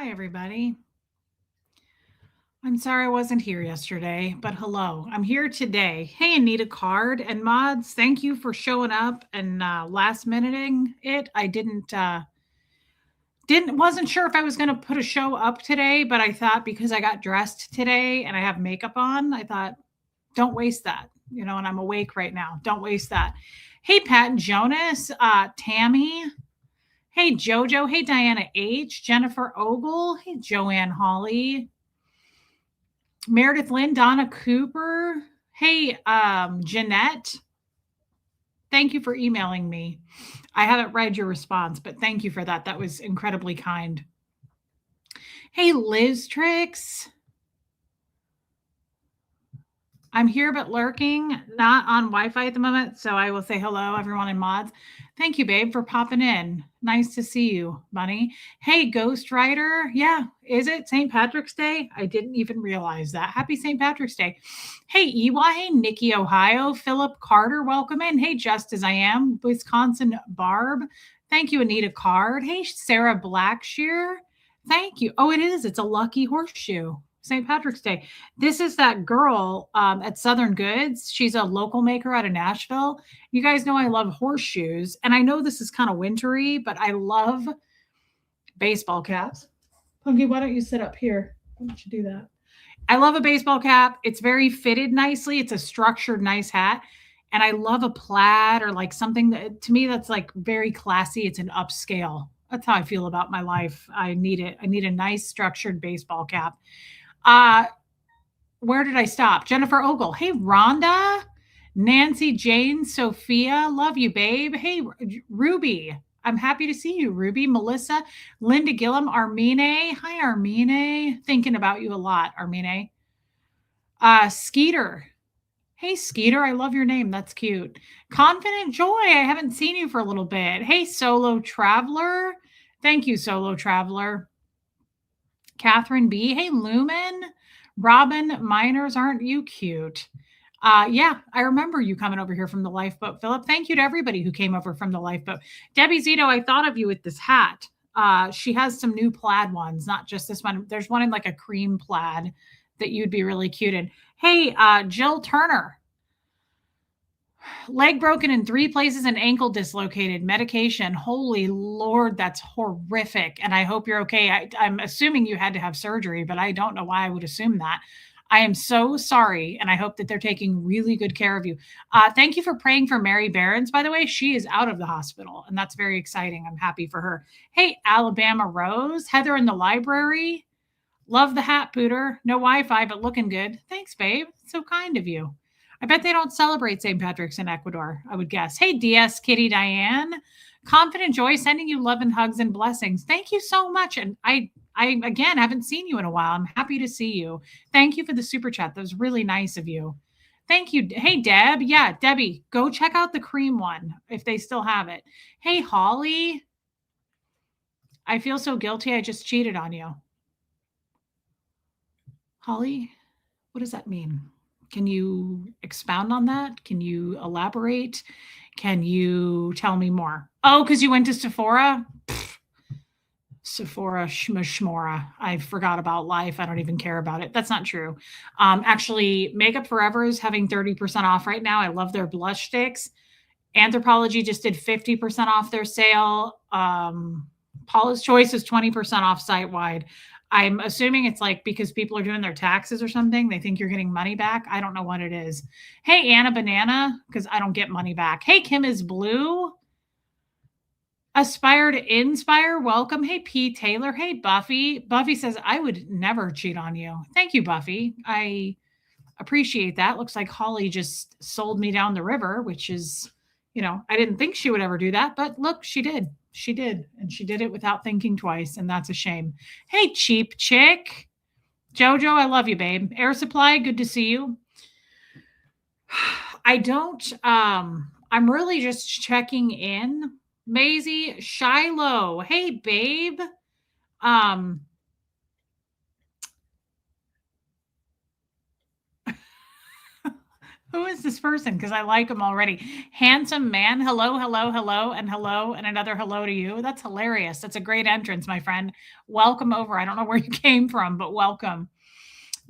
Hi, everybody. I'm sorry I wasn't here yesterday, but hello, I'm here today. Hey, Anita Card and mods, thank you for showing up and last minuting it. I didn't wasn't sure if I was going to put a show up today, but I thought because I got dressed today and I have makeup on, I thought don't waste that. And I'm awake right now. Don't waste that. Hey, Pat and Jonas, Tammy. Hey, Jojo. Hey, Diana H. Jennifer Ogle. Hey, Joanne Hawley. Meredith Lynn, Donna Cooper. Hey, Jeanette. Thank you for emailing me. I haven't read your response, but thank you for that. That was incredibly kind. Hey, Liz Tricks. I'm here but lurking, not on Wi-Fi at the moment, so I will say hello, everyone in mods. Thank you, babe, for popping in. Nice to see you, Bunny. Hey, Ghost Rider. Yeah, is it St. Patrick's Day? I didn't even realize that. Happy St. Patrick's Day. Hey, EY. Hey, Nikki, Ohio. Philip Carter, welcome in. Hey, Just As I Am. Wisconsin Barb. Thank you, Anita Card. Hey, Sarah Blackshear. Thank you. Oh, it is. It's a lucky horseshoe. St. Patrick's Day. This is that girl at Southern Goods. She's a local maker out of Nashville. You guys know I love horseshoes, and I know this is kind of wintry, but I love baseball caps. Punky, why don't you sit up here? Why don't you do that? I love a baseball cap. It's very fitted nicely. It's a structured, nice hat. And I love a plaid or like something that to me that's like very classy. It's an upscale. That's how I feel about my life. I need it. I need a nice structured baseball cap. Uh, where did I stop? Jennifer Ogle. Hey, Rhonda. Nancy Jane, Sophia. Love you, babe. Hey, Ruby. I'm happy to see you, Ruby. Melissa. Linda Gillum. Armine. Hi, Armine. Thinking about you a lot, Armine. Skeeter. Hey, Skeeter. I love your name. That's cute. Confident Joy. I haven't seen you for a little bit. Hey, Solo Traveler. Thank you, Solo Traveler. Catherine B. Hey, Lumen. Robin Miners, aren't you cute? Yeah, I remember you coming over here from the lifeboat, Philip. Thank you to everybody who came over from the lifeboat. Debbie Zito, I thought of you with this hat. She has some new plaid ones, not just this one. There's one in like a cream plaid that you'd be really cute in. Hey, Jill Turner. Leg broken in 3 places and ankle dislocated. Medication. Holy Lord, that's horrific. And I hope you're okay. I'm assuming you had to have surgery, but I don't know why I would assume that. I am so sorry, and I hope that they're taking really good care of you. Thank you for praying for Mary Behrens, by the way. She is out of the hospital, and that's very exciting. I'm happy for her. Hey, Alabama Rose. Heather in the library. Love the hat, Pooter. No Wi-Fi, but looking good. Thanks, babe. So kind of you. I bet they don't celebrate St. Patrick's in Ecuador, I would guess. Hey, DS Kitty Diane. Confident Joy, sending you love and hugs and blessings. Thank you so much. And I again haven't seen you in a while. I'm happy to see you. Thank you for the super chat. That was really nice of you. Thank you. Hey, Deb. Yeah, Debbie, go check out the cream one if they still have it. Hey, Holly. I feel so guilty. I just cheated on you. Holly, what does that mean? Can you expound on that? Can you elaborate? Can you tell me more? Oh, because you went to Sephora? Sephora schmishmora. I forgot about life. I don't even care about it. That's not true. Actually, Makeup Forever is having 30% off right now. I love their blush sticks. Anthropologie just did 50% off their sale. Paula's Choice is 20% off site wide. I'm assuming it's like because people are doing their taxes or something. They think you're getting money back. I don't know what it is. Hey, Anna Banana, because I don't get money back. Hey, Kim is Blue. Aspire to Inspire, welcome. Hey, P. Taylor. Hey, Buffy. Buffy says, I would never cheat on you. Thank you, Buffy. I appreciate that. Looks like Holly just sold me down the river, which is, I didn't think she would ever do that, but look, she did. She did. And she did it without thinking twice. And that's a shame. Hey, Cheap Chick. Jojo, I love you, babe. Air Supply, good to see you. I don't, I'm really just checking in. Maisie Shiloh. Hey, babe. Who is this person? Because I like him already. Handsome man. Hello, hello, hello, and another hello to you. That's hilarious. That's a great entrance, my friend. Welcome over. I don't know where you came from, but welcome.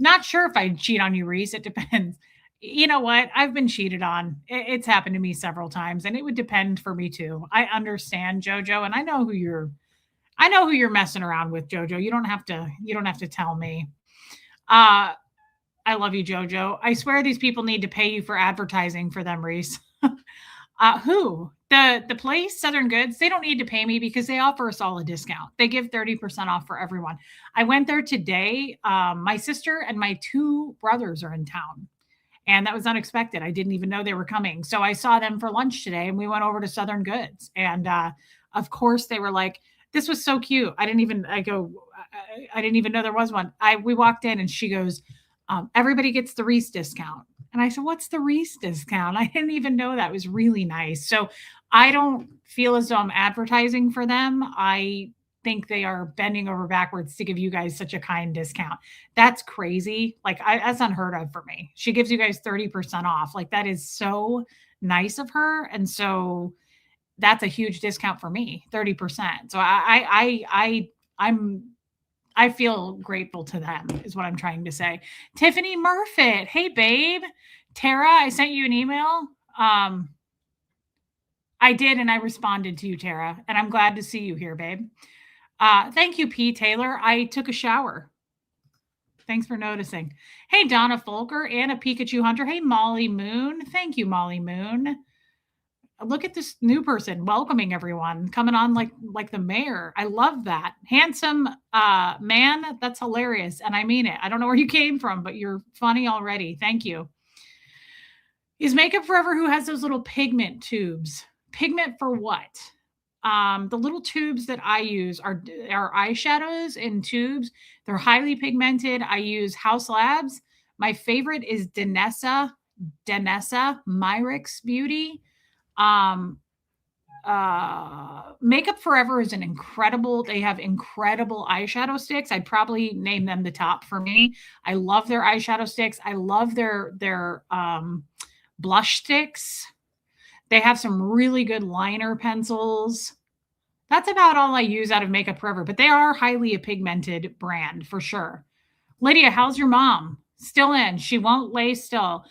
Not sure if I'd cheat on you, Reese. It depends. You know what? I've been cheated on. It's happened to me several times, and it would depend for me too. I understand, Jojo, and I know who you're messing around with, Jojo. You don't have to tell me. Uh I love you, Jojo. I swear these people need to pay you for advertising for them, Reese. Who? The place, Southern Goods, they don't need to pay me because they offer us all a discount. They give 30% off for everyone. I went there today. My sister and my two brothers are in town. And that was unexpected. I didn't even know they were coming. So I saw them for lunch today and we went over to Southern Goods. And of course they were like, this was so cute. I didn't even know there was one. We walked in and she goes, everybody gets the Reese discount. And I said, what's the Reese discount? I didn't even know that. It was really nice. So I don't feel as though I'm advertising for them. I think they are bending over backwards to give you guys such a kind discount. That's crazy. That's unheard of for me. She gives you guys 30% off. Like that is so nice of her. And so that's a huge discount for me, 30%. So I feel grateful to them is what I'm trying to say. Tiffany Murfitt. Hey, babe. Tara, I sent you an email. I did, and I responded to you, Tara, and I'm glad to see you here, babe. Thank you, P. Taylor. I took a shower. Thanks for noticing. Hey, Donna Folker, Anna Pikachu Hunter. Hey, Molly Moon. Thank you, Molly Moon. Look at this new person welcoming everyone, coming on like the mayor. I love that. Handsome man, that's hilarious. And I mean it. I don't know where you came from, but you're funny already. Thank you. Is Makeup Forever who has those little pigment tubes? Pigment for what? The little tubes that I use are eyeshadows in tubes. They're highly pigmented. I use House Labs. My favorite is Danessa Myrix Beauty. Makeup Forever is they have incredible eyeshadow sticks. I'd probably name them the top for me. I love their eyeshadow sticks. I love their blush sticks. They have some really good liner pencils. That's about all I use out of Makeup Forever, but they are highly a pigmented brand for sure. Lydia, how's your mom? Still in. She won't lay still.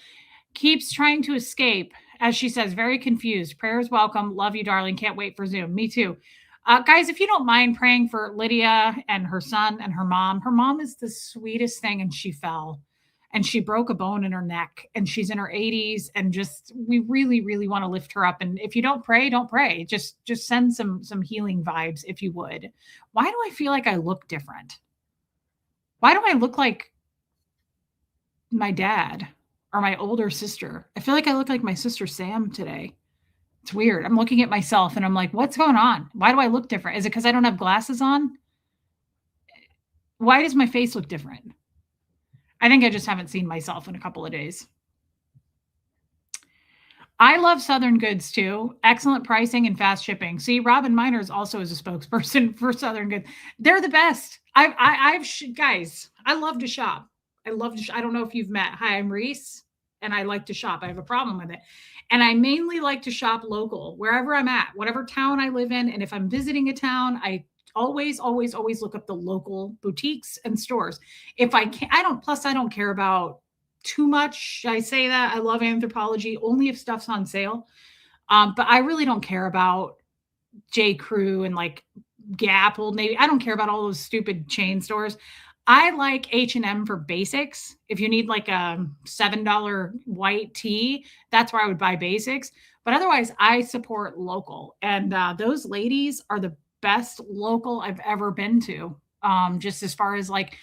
Keeps trying to escape. As she says, very confused. Prayers welcome. Love you, darling. Can't wait for Zoom. Me too. Guys, if you don't mind praying for Lydia and her son and her mom is the sweetest thing, and she fell and she broke a bone in her neck and she's in her 80s, and just we really, really want to lift her up. And if you don't pray, don't pray. Just send some healing vibes if you would. Why do I feel like I look different? Why do I look like my dad? Or my older sister. I feel like I look like my sister Sam today. It's weird. I'm looking at myself and I'm like, what's going on? Why do I look different? Is it because I don't have glasses on? Why does my face look different? I think I just haven't seen myself in a couple of days. I love Southern Goods too. Excellent pricing and fast shipping. See, Robin Miners also is a spokesperson for Southern Goods. They're the best. Guys, I love to shop. I don't know if you've met. Hi, I'm Reese, and I like to shop. I have a problem with it. And I mainly like to shop local, wherever I'm at, whatever town I live in. And if I'm visiting a town, I always look up the local boutiques and stores. If I can, I don't care about too much. I say that I love Anthropologie only if stuff's on sale. But I really don't care about J. Crew and like Gap, Old Navy. I don't care about all those stupid chain stores. I like H&M for basics. If you need like a $7 white tee, that's where I would buy basics. But otherwise, I support local. And those ladies are the best local I've ever been to. Just as far as like,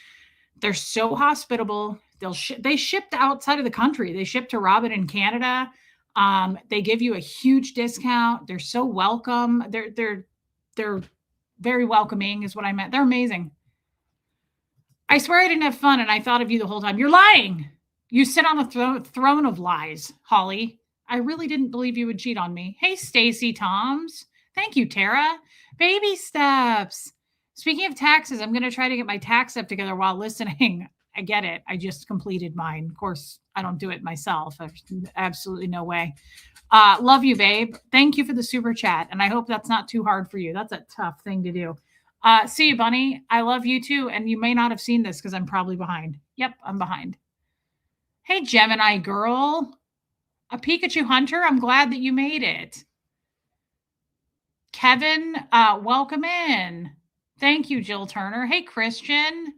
they're so hospitable. They ship to outside of the country. They ship to Robin in Canada. They give you a huge discount. They're so welcome. They're very welcoming is what I meant. They're amazing. I swear I didn't have fun and I thought of you the whole time. You're lying. You sit on a throne of lies, Holly. I really didn't believe you would cheat on me. Hey, Stacy Toms. Thank you, Tara. Baby steps. Speaking of taxes, I'm going to try to get my tax step together while listening. I get it. I just completed mine. Of course, I don't do it myself. There's absolutely no way. Love you, babe. Thank you for the super chat. And I hope that's not too hard for you. That's a tough thing to do. See you, Bunny. I love you too. And you may not have seen this because I'm probably behind. Yep, I'm behind. Hey, Gemini girl. A Pikachu hunter. I'm glad that you made it. Kevin, welcome in. Thank you, Jill Turner. Hey, Christian.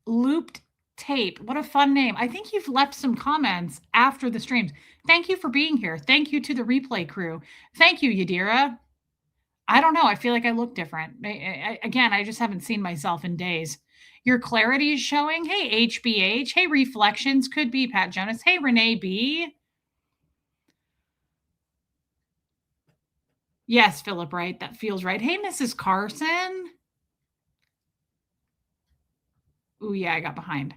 Looped Tape. What a fun name. I think you've left some comments after the streams. Thank you for being here. Thank you to the replay crew. Thank you, Yadira. I don't know. I feel like I look different. Again, I just haven't seen myself in days. Your clarity is showing. Hey, HBH. Hey, Reflections. Could be Pat Jonas. Hey, Renee B. Yes, Philip, right. That feels right. Hey, Mrs. Carson. Oh, yeah, I got behind.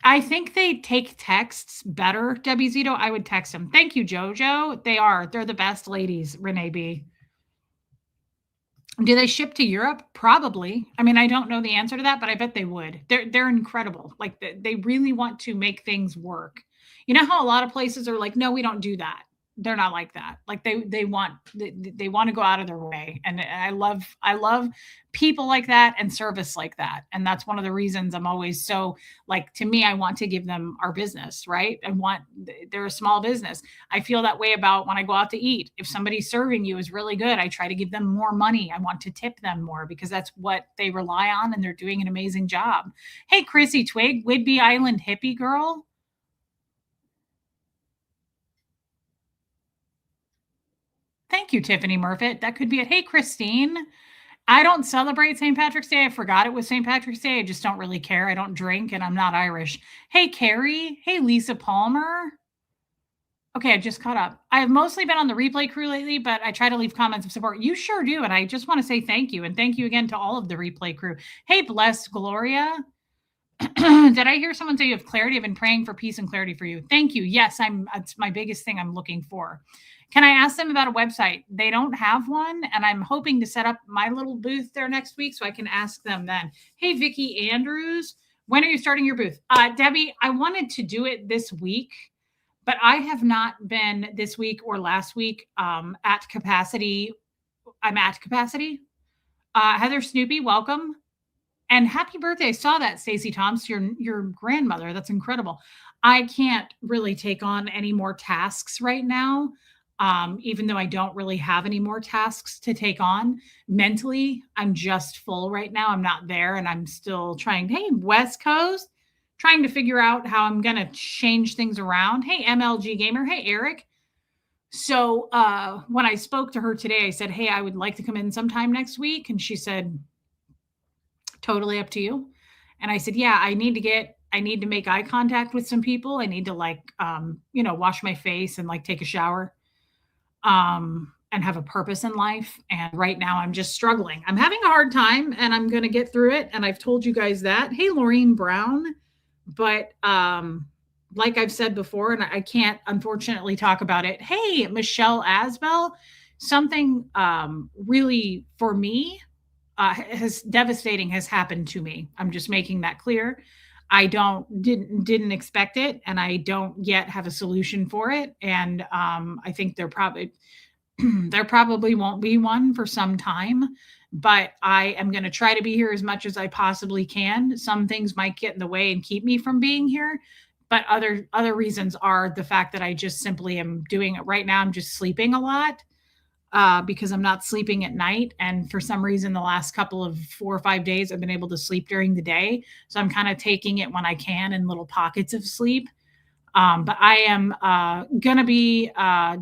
I think they take texts better, Debbie Zito. I would text them. Thank you, Jojo. They are. They're the best ladies, Renee B. Do they ship to Europe? Probably. I mean, I don't know the answer to that, but I bet they would. They're incredible. Like they really want to make things work. You know how a lot of places are like, no, we don't do that. They're not like that. Like they want to go out of their way. And I love people like that and service like that. And that's one of the reasons I'm always so like, to me, I want to give them our business, right? They're a small business. I feel that way about when I go out to eat. If somebody's serving you is really good, I try to give them more money. I want to tip them more because that's what they rely on and they're doing an amazing job. Hey, Chrissy Twig, Whidbey Island hippie girl. Thank you, Tiffany Murfitt. That could be it. Hey, Christine. I don't celebrate St. Patrick's Day. I forgot it was St. Patrick's Day. I just don't really care. I don't drink and I'm not Irish. Hey, Carrie. Hey, Lisa Palmer. Okay, I just caught up. I've mostly been on the replay crew lately, but I try to leave comments of support. You sure do. And I just want to say thank you. And thank you again to all of the replay crew. Hey, blessed Gloria. Did I hear someone say you have clarity? I've been praying for peace and clarity for you. Thank you. Yes, it's my biggest thing I'm looking for. Can I ask them about a website? They don't have one, and I'm hoping to set up my little booth there next week so I can ask them then. Hey, Vicki Andrews, when are you starting your booth? Debbie, I wanted to do it this week, but I have not been this week or last week at capacity. I'm at capacity. Heather Snoopy, welcome. And happy birthday. I saw that, Stacey Toms, your grandmother. That's incredible. I can't really take on any more tasks right now. Even though I don't really have any more tasks to take on mentally, I'm just full right now. I'm not there and I'm still trying. Hey, West Coast, trying to figure out how I'm going to change things around. Hey, MLG Gamer. Hey, Eric. So when I spoke to her today, I said, hey, I would like to come in sometime next week. And she said, totally up to you. And I said, yeah, I need to make eye contact with some people. I need to wash my face and take a shower. And have a purpose in life. And right now I'm just struggling. I'm having a hard time and I'm going to get through it. And I've told you guys that. Hey, Laureen Brown. But like I've said before, and I can't unfortunately talk about it. Hey, Michelle Asbell, something really for me devastating has happened to me. I'm just making that clear. I didn't expect it, and I don't yet have a solution for it. And I think there probably won't be one for some time, but I am going to try to be here as much as I possibly can. Some things might get in the way and keep me from being here, but other reasons are the fact that I just simply am doing it right now. I'm just sleeping a lot. Because I'm not sleeping at night. And for some reason, the last couple of 4 or 5 days, I've been able to sleep during the day. So I'm kind of taking it when I can in little pockets of sleep. But I am going to be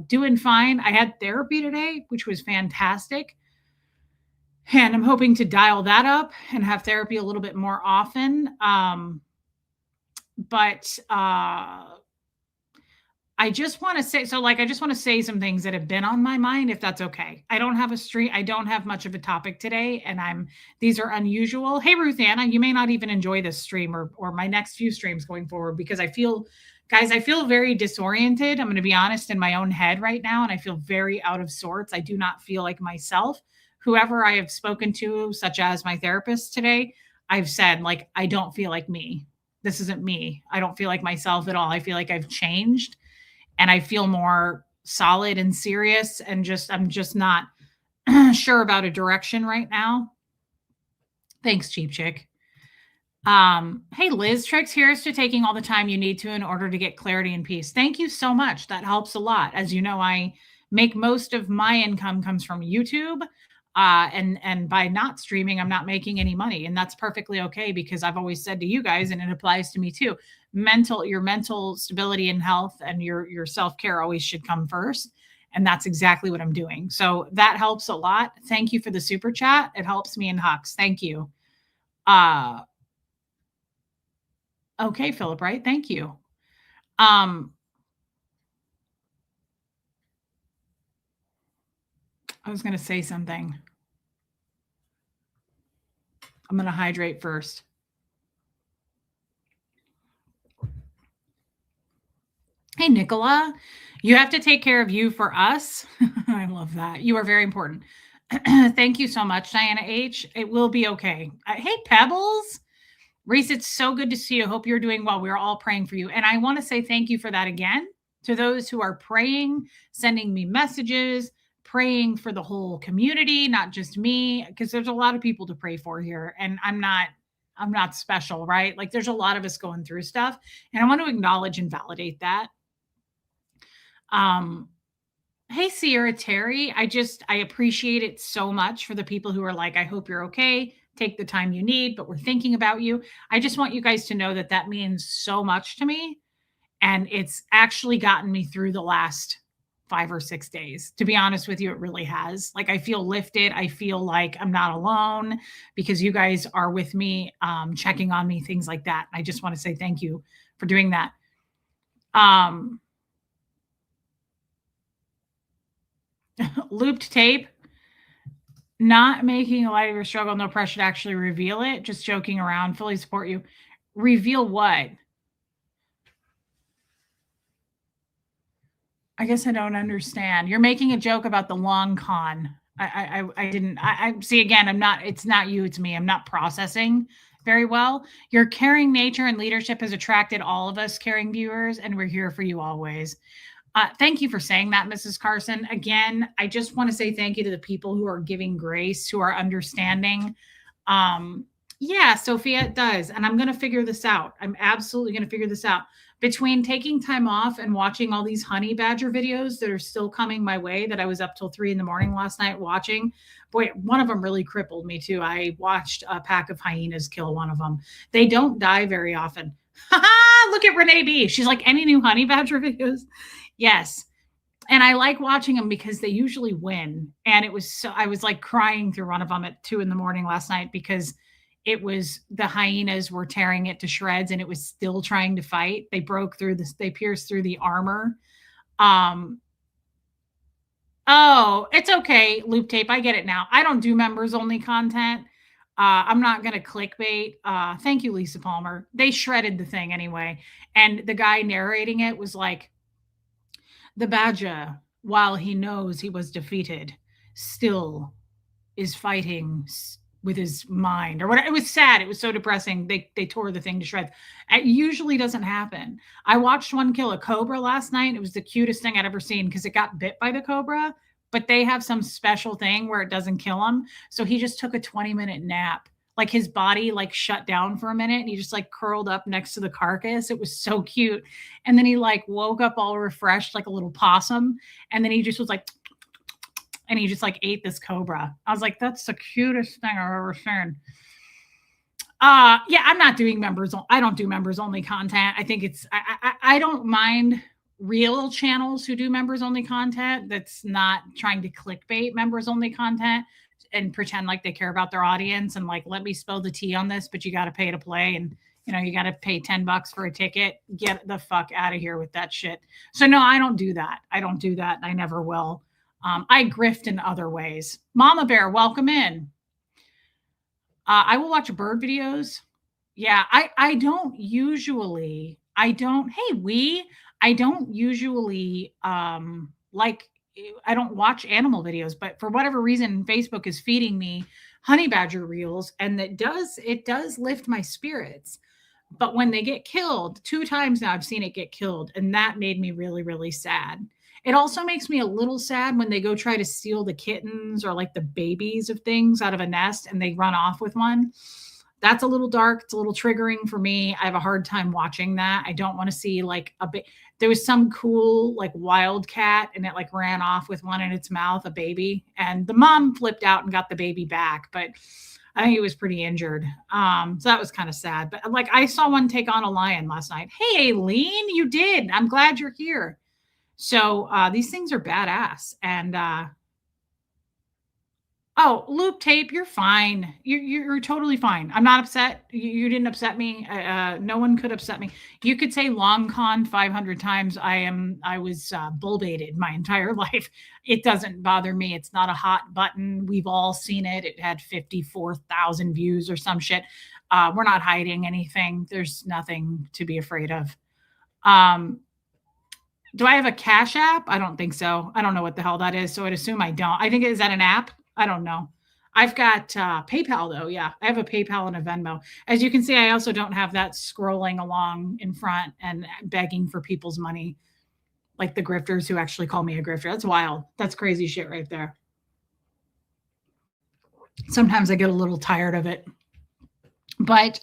doing fine. I had therapy today, which was fantastic. And I'm hoping to dial that up and have therapy a little bit more often. But I just want to say, I just want to say some things that have been on my mind, if that's okay. I don't have a stream. I don't have much of a topic today, and these are unusual. Hey, Ruth Anna, you may not even enjoy this stream or my next few streams going forward because I feel Guys, I feel very disoriented. I'm going to be honest in my own head right now, and I feel very out of sorts. I do not feel like myself. Whoever I have spoken to, such as my therapist today, I've said, like, I don't feel like me. This isn't me. I don't feel like myself at all. I feel like I've changed and I feel more solid and serious and I'm just not sure about a direction right now. Thanks, Cheap Chick. Hey, Liz, Tricks, here's to taking all the time you need to in order to get clarity and peace. Thank you so much. That helps a lot. As you know, I make most of my income comes from YouTube. And by not streaming, I'm not making any money. And that's perfectly okay because I've always said to you guys, and it applies to me too, your mental stability and health and your self-care always should come first. And that's exactly what I'm doing. So that helps a lot. Thank you for the super chat. It helps me in Hux. Thank you. Okay, Philip, right? Thank you. I was going to say something. I'm going to hydrate first. Hey, Nicola, you have to take care of you for us. I love that. You are very important. Thank you so much, Diana H. It will be okay. Hey, Pebbles. Reese, it's so good to see you. Hope you're doing well. We're all praying for you. And I want to say thank you for that again to those who are praying, sending me messages, praying for the whole community, not just me, because there's a lot of people to pray for here. And I'm not special, right? Like there's a lot of us going through stuff. And I want to acknowledge and validate that. Hey, Sierra Terry. I appreciate it so much for the people who are like, I hope you're okay. Take the time you need, but we're thinking about you. I just want you guys to know that that means so much to me. And it's actually gotten me through the last 5 or 6 days. To be honest with you, it really has. Like I feel lifted. I feel like I'm not alone because you guys are with me, checking on me, things like that. I just want to say thank you for doing that. Looped tape. Not making a light of your struggle, no pressure to actually reveal it. Just joking around. Fully support you. Reveal what? I guess I don't understand. You're making a joke about the long con. I didn't. I see again. It's not you. It's me. I'm not processing very well. Your caring nature and leadership has attracted all of us caring viewers, and we're here for you always. Thank you for saying that, Mrs. Carson. Again, I just want to say thank you to the people who are giving grace, who are understanding. Yeah, Sophia, it does. And I'm going to figure this out. I'm absolutely going to figure this out. Between taking time off and watching all these honey badger videos that are still coming my way that I was up till 3 a.m. last night watching. Boy, one of them really crippled me too. I watched a pack of hyenas kill one of them. They don't die very often. Look at Renee B. She's like, any new honey badger videos? Yes. And I like watching them because they usually win. And I was like crying through one of them at 2 a.m. last night because the hyenas were tearing it to shreds and it was still trying to fight. They pierced through the armor. Oh, it's okay, Loop Tape. I get it now. I don't do members only content. I'm not going to clickbait. Thank you, Lisa Palmer. They shredded the thing anyway. And the guy narrating it was like, the badger, while he knows he was defeated, still is fighting with his mind or whatever. It was sad. It was so depressing. They tore the thing to shreds. It usually doesn't happen. I watched one kill a cobra last night. It was the cutest thing I'd ever seen because it got bit by the cobra, but they have some special thing where it doesn't kill him. So he just took a 20-minute nap. Like his body like shut down for a minute and he just like curled up next to the carcass. It was so cute. And then he like woke up all refreshed like a little possum. And then he just was like, and he just like ate this cobra. I was like, that's the cutest thing I've ever seen. Yeah, I'm not doing members. I don't do members only content. I think I don't mind real channels who do members only content. That's not trying to clickbait members only content and pretend like they care about their audience and like, let me spill the tea on this, but you got to pay to play. And, you got to pay $10 for a ticket. Get the fuck out of here with that shit. So no, I don't do that. I don't do that. I never will. I grift in other ways. Mama Bear, welcome in. I will watch bird videos. Yeah, I I don't, hey, I don't usually like, I don't watch animal videos, but for whatever reason, Facebook is feeding me honey badger reels, and it does lift my spirits. But when they get killed, 2 times now I've seen it get killed, and that made me really, really sad. It also makes me a little sad when they go try to steal the kittens or like the babies of things out of a nest and they run off with one. That's a little dark. It's a little triggering for me. I have a hard time watching that. I don't want to see like there was some cool like wildcat and it like ran off with one in its mouth, a baby, and the mom flipped out and got the baby back, but I think it was pretty injured. So that was kind of sad. But like I saw one take on a lion last night. Hey, Aileen, you did. I'm glad you're here. So these things are badass. And oh, loop tape, you're fine. You're totally fine. I'm not upset. You didn't upset me. No one could upset me. You could say long con 500 times. I was bull baited my entire life. It doesn't bother me. It's not a hot button. We've all seen it. It had 54,000 views or some shit. We're not hiding anything. There's nothing to be afraid of. Do I have a Cash App? I don't think so. I don't know what the hell that is. So I'd assume I don't. I think, is that an app? I don't know. I've got PayPal though. Yeah, I have a PayPal and a Venmo. As you can see, I also don't have that scrolling along in front and begging for people's money, like the grifters who actually call me a grifter. That's wild. That's crazy shit right there. Sometimes I get a little tired of it. But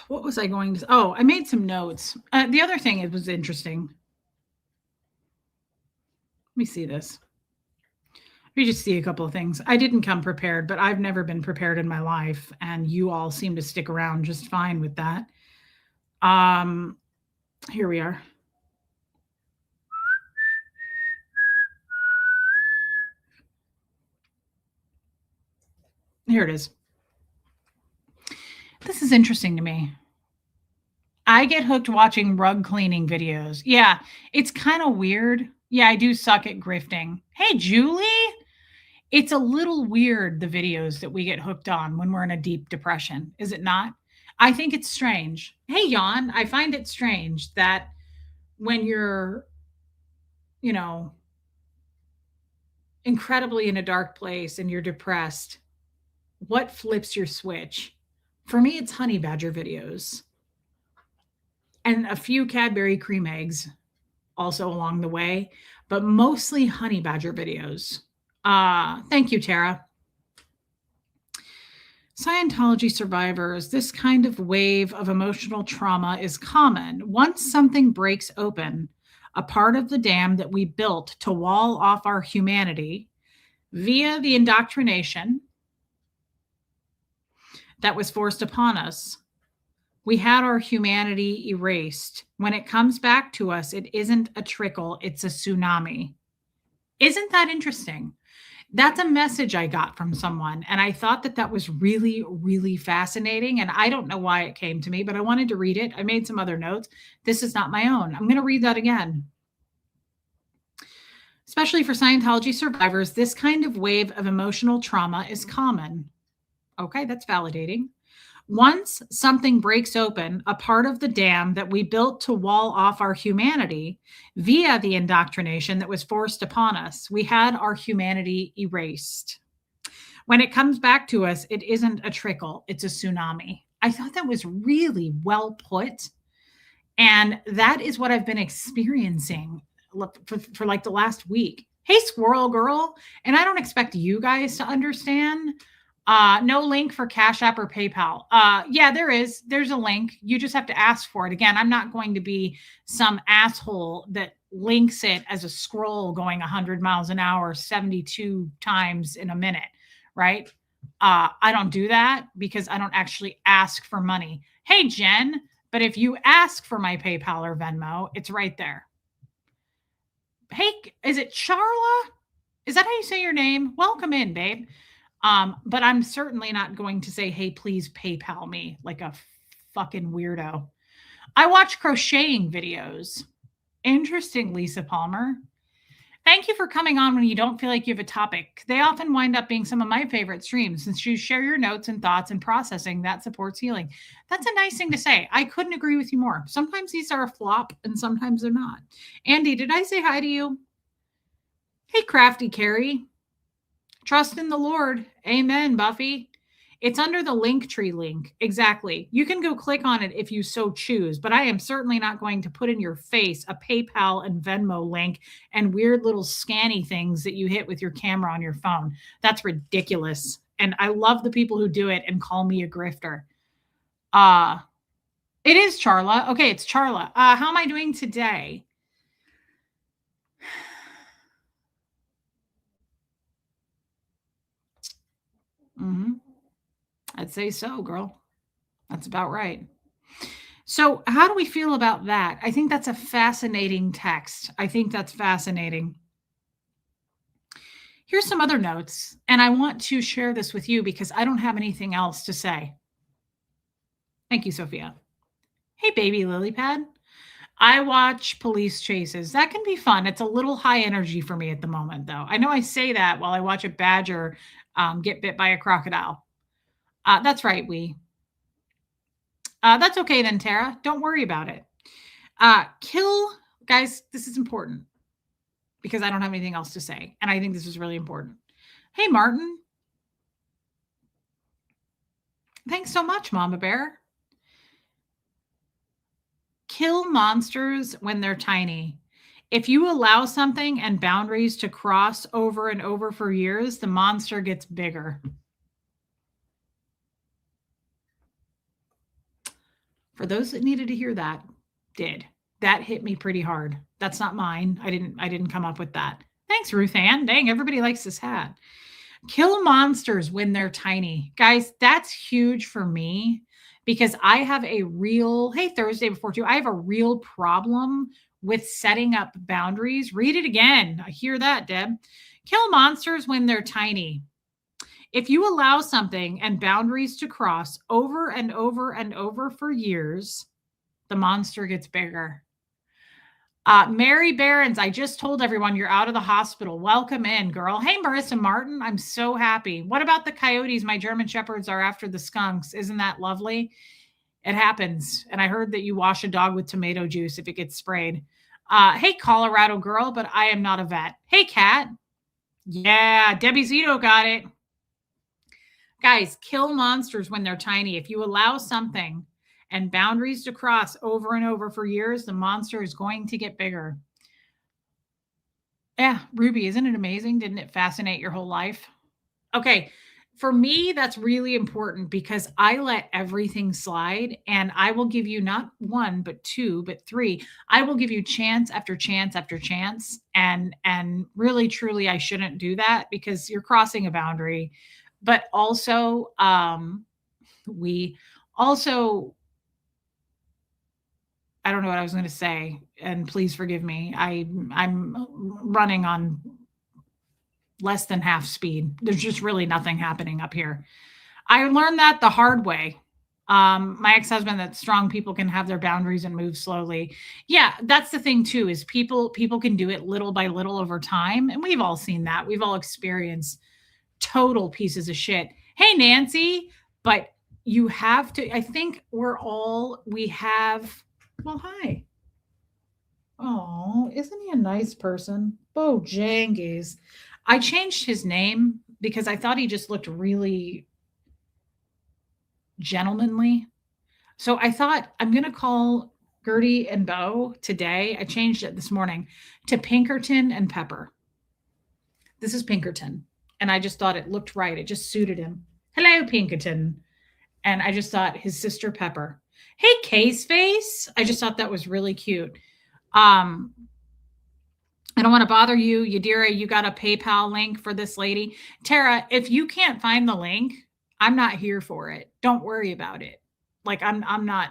what was I going to? Oh, I made some notes. The other thing, it was interesting. Let me see this. Let me just see a couple of things. I didn't come prepared, but I've never been prepared in my life, and you all seem to stick around just fine with that. Here we are. Here it is. This is interesting to me. I get hooked watching rug cleaning videos. Yeah, it's kind of weird. Yeah, I do suck at grifting. Hey, Julie. It's a little weird, the videos that we get hooked on when we're in a deep depression, is it not? I think it's strange. Hey, Jan, I find it strange that when you're, you know, incredibly in a dark place and you're depressed, what flips your switch? For me, it's honey badger videos and a few Cadbury cream eggs also along the way, but mostly honey badger videos. Thank you, Tara. Scientology survivors, this kind of wave of emotional trauma is common. Once something breaks open, a part of the dam that we built to wall off our humanity via the indoctrination that was forced upon us, we had our humanity erased. When it comes back to us, it isn't a trickle, it's a tsunami. Isn't that interesting? That's a message I got from someone. And I thought that that was really, really fascinating. And I don't know why it came to me, but I wanted to read it. I made some other notes. This is not my own. I'm going to read that again. Especially for Scientology survivors, this kind of wave of emotional trauma is common. Okay, that's validating. Once something breaks open, a part of the dam that we built to wall off our humanity via the indoctrination that was forced upon us, we had our humanity erased. When it comes back to us, it isn't a trickle, it's a tsunami. I thought that was really well put. And that is what I've been experiencing for like the last week. Hey, squirrel girl. And I don't expect you guys to understand. No link for Cash App or PayPal. Yeah, there's a link. You just have to ask for it. Again, I'm not going to be some asshole that links it as a scroll going 100 miles an hour, 72 times in a minute, right? I don't do that because I don't actually ask for money. Hey, Jen, but if you ask for my PayPal or Venmo, it's right there. Hey, is it Charla? Is that how you say your name? Welcome in, babe. But I'm certainly not going to say, hey, please PayPal me like a fucking weirdo. I watch crocheting videos. Interesting, Lisa Palmer. Thank you for coming on when you don't feel like you have a topic. They often wind up being some of my favorite streams since you share your notes and thoughts and processing that supports healing. That's a nice thing to say. I couldn't agree with you more. Sometimes these are a flop and sometimes they're not. Andy, did I say hi to you? Hey, Crafty Carrie. Trust in the Lord. Amen, Buffy. It's under the Linktree link. Exactly. You can go click on it if you so choose, but I am certainly not going to put in your face a PayPal and Venmo link and weird little scanny things that you hit with your camera on your phone. That's ridiculous. And I love the people who do it and call me a grifter. It is Charla. Okay, it's Charla. How am I doing today? I'd say so, girl. That's about right. So, how do we feel about that? I think that's a fascinating text. I think that's fascinating. Here's some other notes, and I want to share this with you because I don't have anything else to say. Thank you, Sophia. Hey, baby lily pad. I watch police chases. That can be fun. It's a little high energy for me at the moment, though. I know I say that while I watch a badger get bit by a crocodile. That's right, that's okay then, Tara. Don't worry about it. Kill, guys, this is important because I don't have anything else to say. And I think this is really important. Hey, Martin. Thanks so much, Mama Bear. Kill monsters when they're tiny. If you allow something and boundaries to cross over and over for years, the monster gets bigger. For those that needed to hear that, that hit me pretty hard. That's not mine. I didn't come up with that. Thanks, Ruth Ann. Dang, everybody likes this hat. Kill monsters when they're tiny. Guys, that's huge for me because I have a real, hey, Thursday before two, I have a real problem with setting up boundaries. Read it again. I hear that, Deb. Kill monsters when they're tiny. If you allow something and boundaries to cross over and over and over for years, the monster gets bigger. Mary Barons, I just told everyone you're out of the hospital. Welcome in, girl. Hey, Marissa Martin, I'm so happy. What about the coyotes? My German Shepherds are after the skunks. Isn't that lovely? It happens. And I heard that you wash a dog with tomato juice if it gets sprayed. Hey, Colorado girl, but I am not a vet. Hey, Kat. Yeah, Debbie Zito got it. Guys, kill monsters when they're tiny. If you allow something and boundaries to cross over and over for years, the monster is going to get bigger. Yeah, Ruby, isn't it amazing? Didn't it fascinate your whole life? Okay, for me, that's really important because I let everything slide and I will give you not one, but two, but three. I will give you chance after chance after chance. And really, truly, I shouldn't do that because you're crossing a boundary. But also, we also I don't know what I was going to say, and please forgive me. I'm running on less than half speed. There's just really nothing happening up here. I learned that the hard way. My ex-husband, that strong people can have their boundaries and move slowly. Yeah, that's the thing too, is people can do it little by little over time. And we've all seen that. We've all experienced total pieces of shit. Hey, Nancy, but you have to, I think we have, well, hi. Oh, isn't he a nice person? Bojangies. I changed his name because I thought he just looked really gentlemanly. So I thought I'm going to call Gertie and Bo today. I changed it this morning to Pinkerton and Pepper. This is Pinkerton. And I just thought it looked right. It just suited him. Hello, Pinkerton. And I just thought his sister Pepper. Hey, Case Face. I just thought that was really cute. I don't want to bother you. Yadira, you got a PayPal link for this lady. Tara, if you can't find the link, I'm not here for it. Don't worry about it. Like I'm not,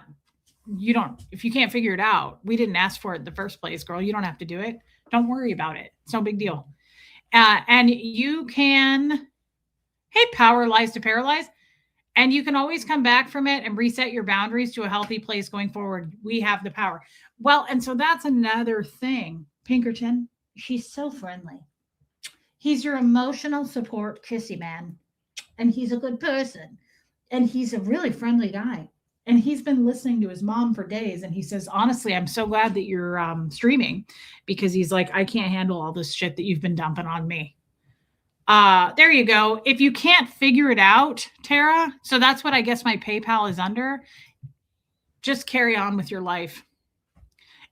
you don't, if you can't figure it out, we didn't ask for it in the first place, girl. You don't have to do it. Don't worry about it. It's no big deal. And you can, hey, power lies to paralyze. And you can always come back from it and reset your boundaries to a healthy place going forward. We have the power. Well, and so that's another thing. Pinkerton, He's so friendly. He's your emotional support kissy man, and he's a good person, and he's a really friendly guy. And he's been listening to his mom for days. And he says, honestly, I'm so glad that you're streaming, because he's like, I can't handle all this shit that you've been dumping on me. There you go. If you can't figure it out, Tara, so that's what I guess my PayPal is under. Just carry on with your life.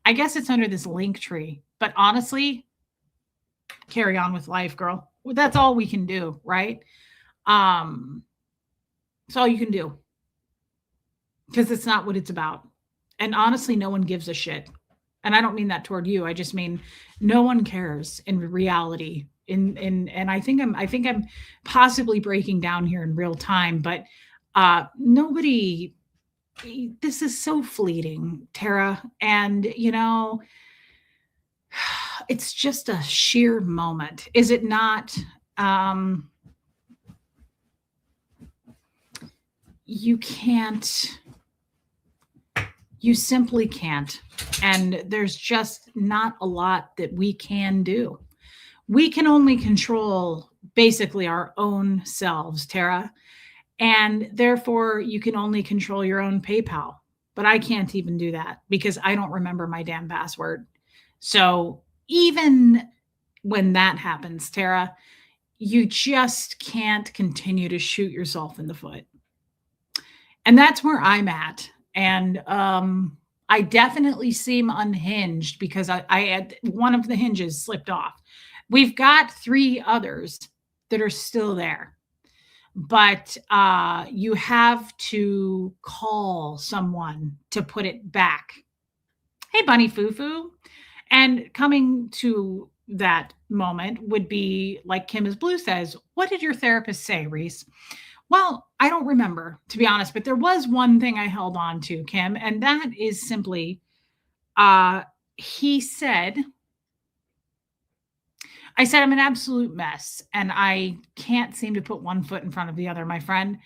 I guess it's under this link tree, but honestly, carry on with life, girl. That's all we can do, right? It's all you can do, because it's not what it's about. And honestly, no one gives a shit. And I don't mean that toward you. I just mean no one cares in reality. And I think I'm possibly breaking down here in real time, but nobody, this is so fleeting, Tara. And it's just a sheer moment. Is it not? You can't, you simply can't. And there's just not a lot that we can do. We can only control basically our own selves, Tara. And therefore, you can only control your own PayPal. But I can't even do that because I don't remember my damn password. So even when that happens, Tara, you just can't continue to shoot yourself in the foot. And that's where I'm at. And I definitely seem unhinged because I had one of the hinges slipped off. We've got three others that are still there, but you have to call someone to put it back. Hey, Bunny Foo Foo. And coming to that moment would be like Kim is Blue says, what did your therapist say, Reese? Well, I don't remember, to be honest, but there was one thing I held on to, Kim, and that is simply he said, I said, I'm an absolute mess and I can't seem to put one foot in front of the other, my friend.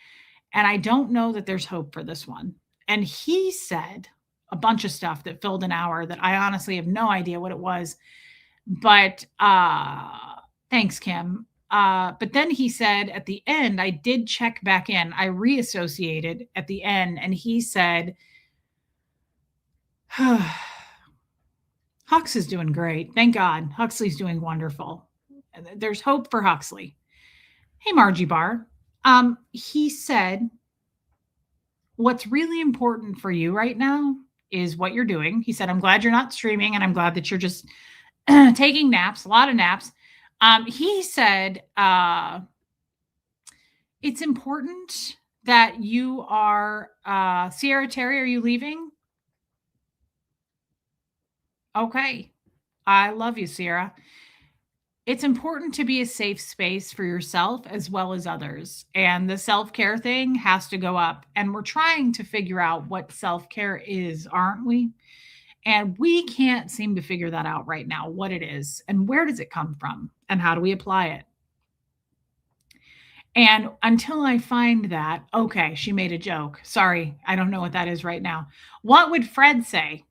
And I don't know that there's hope for this one. And he said a bunch of stuff that filled an hour that I honestly have no idea what it was. But thanks, Kim. But then he said at the end, I did check back in. I reassociated at the end, and he said, Hux is doing great. Thank God. Huxley's doing wonderful. There's hope for Huxley. Hey, Margie Barr. He said, what's really important for you right now is what you're doing. He said, I'm glad you're not streaming, and I'm glad that you're just taking naps, a lot of naps. He said, it's important that you are, Sierra Terry, are you leaving? Okay. I love you, Sierra. It's important to be a safe space for yourself as well as others. And the self care thing has to go up. And we're trying to figure out what self care is, aren't we? And we can't seem to figure that out right now, what it is and where does it come from and how do we apply it? And until I find that, okay, she made a joke. Sorry, I don't know what that is right now. What would Fred say?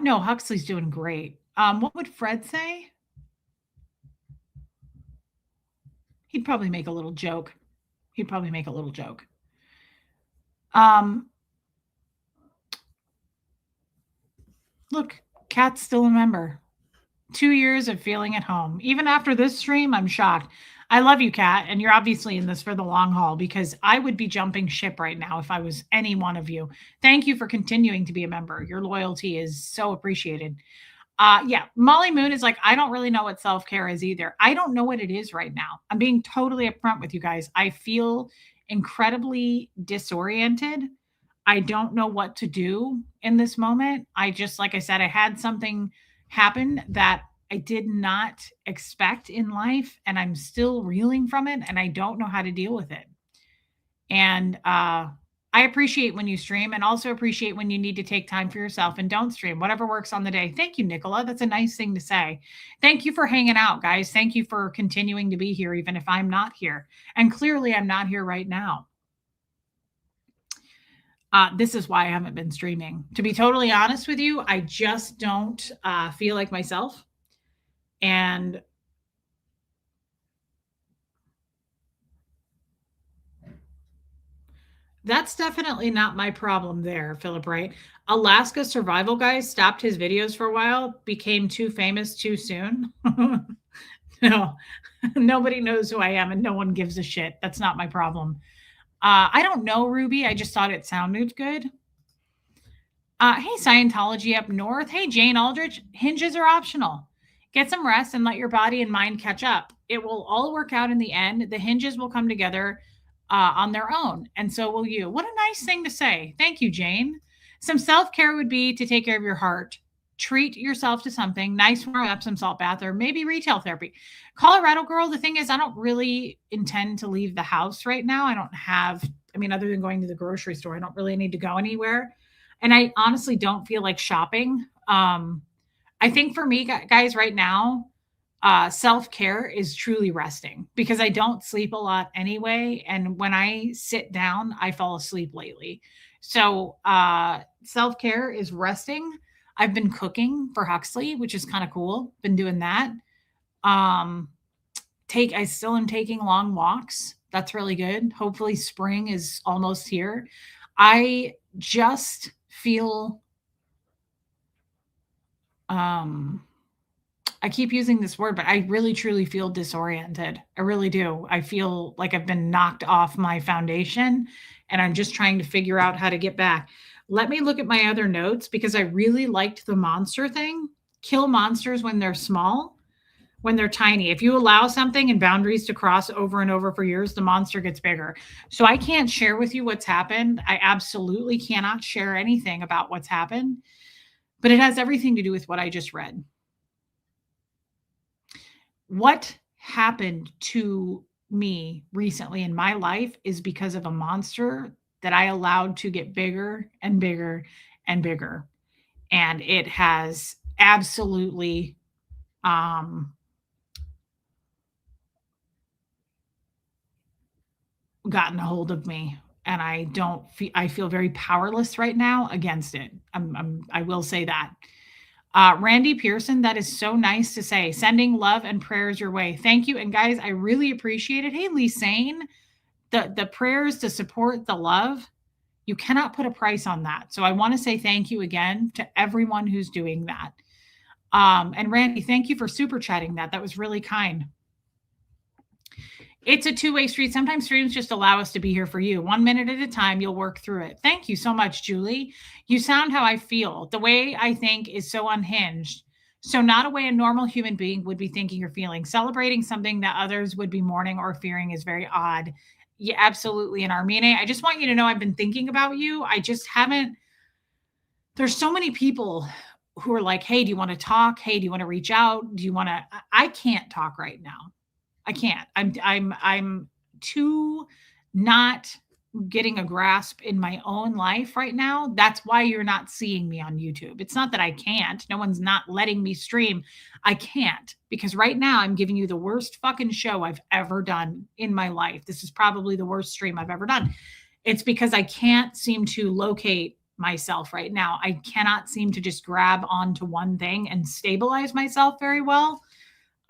No, Huxley's doing great. What would Fred say? He'd probably make a little joke. He'd probably make a little joke. Look, Kat's still a member. 2 years of feeling at home. Even after this stream, I'm shocked. I love you, Kat, and you're obviously in this for the long haul because I would be jumping ship right now if I was any one of you. Thank you for continuing to be a member. Your loyalty is so appreciated. Yeah, Molly Moon is like, I don't really know what self-care is either. I don't know what it is right now. I'm being totally upfront with you guys. I feel incredibly disoriented. I don't know what to do in this moment. I just, like I said, I had something happen that I did not expect in life, and I'm still reeling from it, and I don't know how to deal with it. And I appreciate when you stream and also appreciate when you need to take time for yourself and don't stream, whatever works on the day. Thank you, Nicola. That's a nice thing to say. Thank you for hanging out, guys. Thank you for continuing to be here, even if I'm not here. And clearly, I'm not here right now. This is why I haven't been streaming. To be totally honest with you, I just don't feel like myself. And that's definitely not my problem there, Philip Wright. Alaska Survival Guy stopped his videos for a while, became too famous too soon. No, nobody knows who I am and no one gives a shit. That's not my problem. I don't know, Ruby. I just thought it sounded good. Hey, Scientology up north. Hey, Jane Aldrich. Hinges are optional. Get some rest and let your body and mind catch up. It will all work out in the end. The hinges will come together on their own, and so will you. What a nice thing to say. Thank you, Jane. Some self care would be to take care of your heart. Treat yourself to something nice, warm up, some salt bath, or maybe retail therapy. Colorado girl, the thing is, I don't really intend to leave the house right now. I don't have, I mean, other than going to the grocery store, I don't really need to go anywhere. And I honestly don't feel like shopping. I think for me, guys, right now, self care is truly resting because I don't sleep a lot anyway. And when I sit down, I fall asleep lately. So, self care is resting. I've been cooking for Huxley, which is kind of cool. Been doing that. Um, I still am taking long walks. That's really good. Hopefully, spring is almost here. I just feel um I keep using this word, but I really truly feel disoriented. I really do. I feel like I've been knocked off my foundation and I'm just trying to figure out how to get back. Let me look at my other notes because I really liked the monster thing. Kill monsters when they're small, when they're tiny. If you allow something and boundaries to cross over and over for years, the monster gets bigger. So I can't share with you what's happened. I absolutely cannot share anything about what's happened, but it has everything to do with what I just read. What happened to me recently in my life is because of a monster that I allowed to get bigger and bigger and bigger. And it has absolutely gotten a hold of me. And I feel very powerless right now against it. I will say that. Randy Pearson, that is so nice to say. Sending love and prayers your way. Thank you. And guys, I really appreciate it. Hey, Lee Sane, the prayers to support the love, you cannot put a price on that. So I want to say thank you again to everyone who's doing that. And Randy, thank you for super chatting that. That was really kind. It's a two-way street. Sometimes streams just allow us to be here for you. 1 minute at a time, you'll work through it. Thank you so much, Julie. You sound how I feel. The way I think is so unhinged. So not a way a normal human being would be thinking or feeling. Celebrating something that others would be mourning or fearing is very odd. Yeah, absolutely. And Armine, I just want you to know I've been thinking about you. I just haven't. There's so many people who are like, hey, do you want to talk? Hey, do you want to reach out? Do you want to? I can't talk right now. I can't. I'm too not getting a grasp in my own life right now. That's why you're not seeing me on YouTube. It's not that I can't. No one's not letting me stream. I can't because right now I'm giving you the worst fucking show I've ever done in my life. This is probably the worst stream I've ever done. It's because I can't seem to locate myself right now. I cannot seem to just grab onto one thing and stabilize myself very well.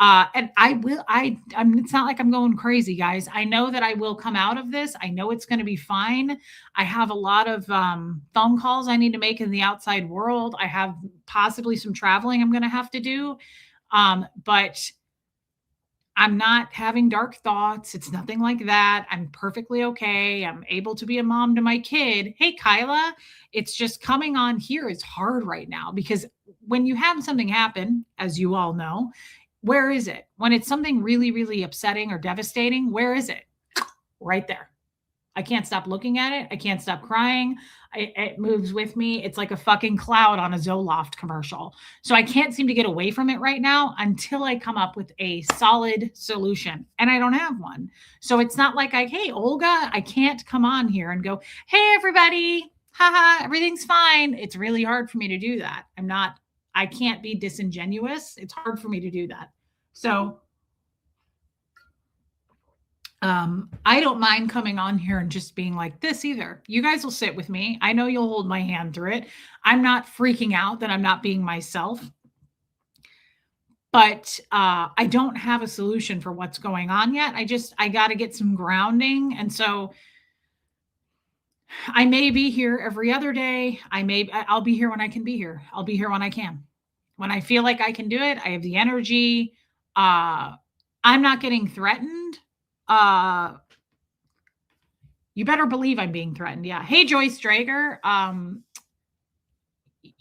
And it's not like I'm going crazy, guys. I know that I will come out of this. I know it's going to be fine. I have a lot of phone calls I need to make in the outside world. I have possibly some traveling I'm going to have to do. But I'm not having dark thoughts. It's nothing like that. I'm perfectly okay. I'm able to be a mom to my kid. Hey, Kyla, it's just coming on here is hard right now because when you have something happen, as you all know, where is it? When it's something really, really upsetting or devastating, where is it? Right there. I can't stop looking at it. I can't stop crying. It moves with me. It's like a fucking cloud on a Zoloft commercial. So I can't seem to get away from it right now until I come up with a solid solution. And I don't have one. So it's not like hey, Olga, I can't come on here and go, hey, everybody, haha, everything's fine. It's really hard for me to do that. I can't be disingenuous. It's hard for me to do that. So I don't mind coming on here and just being like this either. You guys will sit with me. I know you'll hold my hand through it. I'm not freaking out that I'm not being myself, but I don't have a solution for what's going on yet. I got to get some grounding. And so I may be here every other day. I'll be here when I can be here. I'll be here when I can. When I feel like I can do it, I have the energy. I'm not getting threatened. You better believe I'm being threatened. Yeah. Hey, Joyce Drager.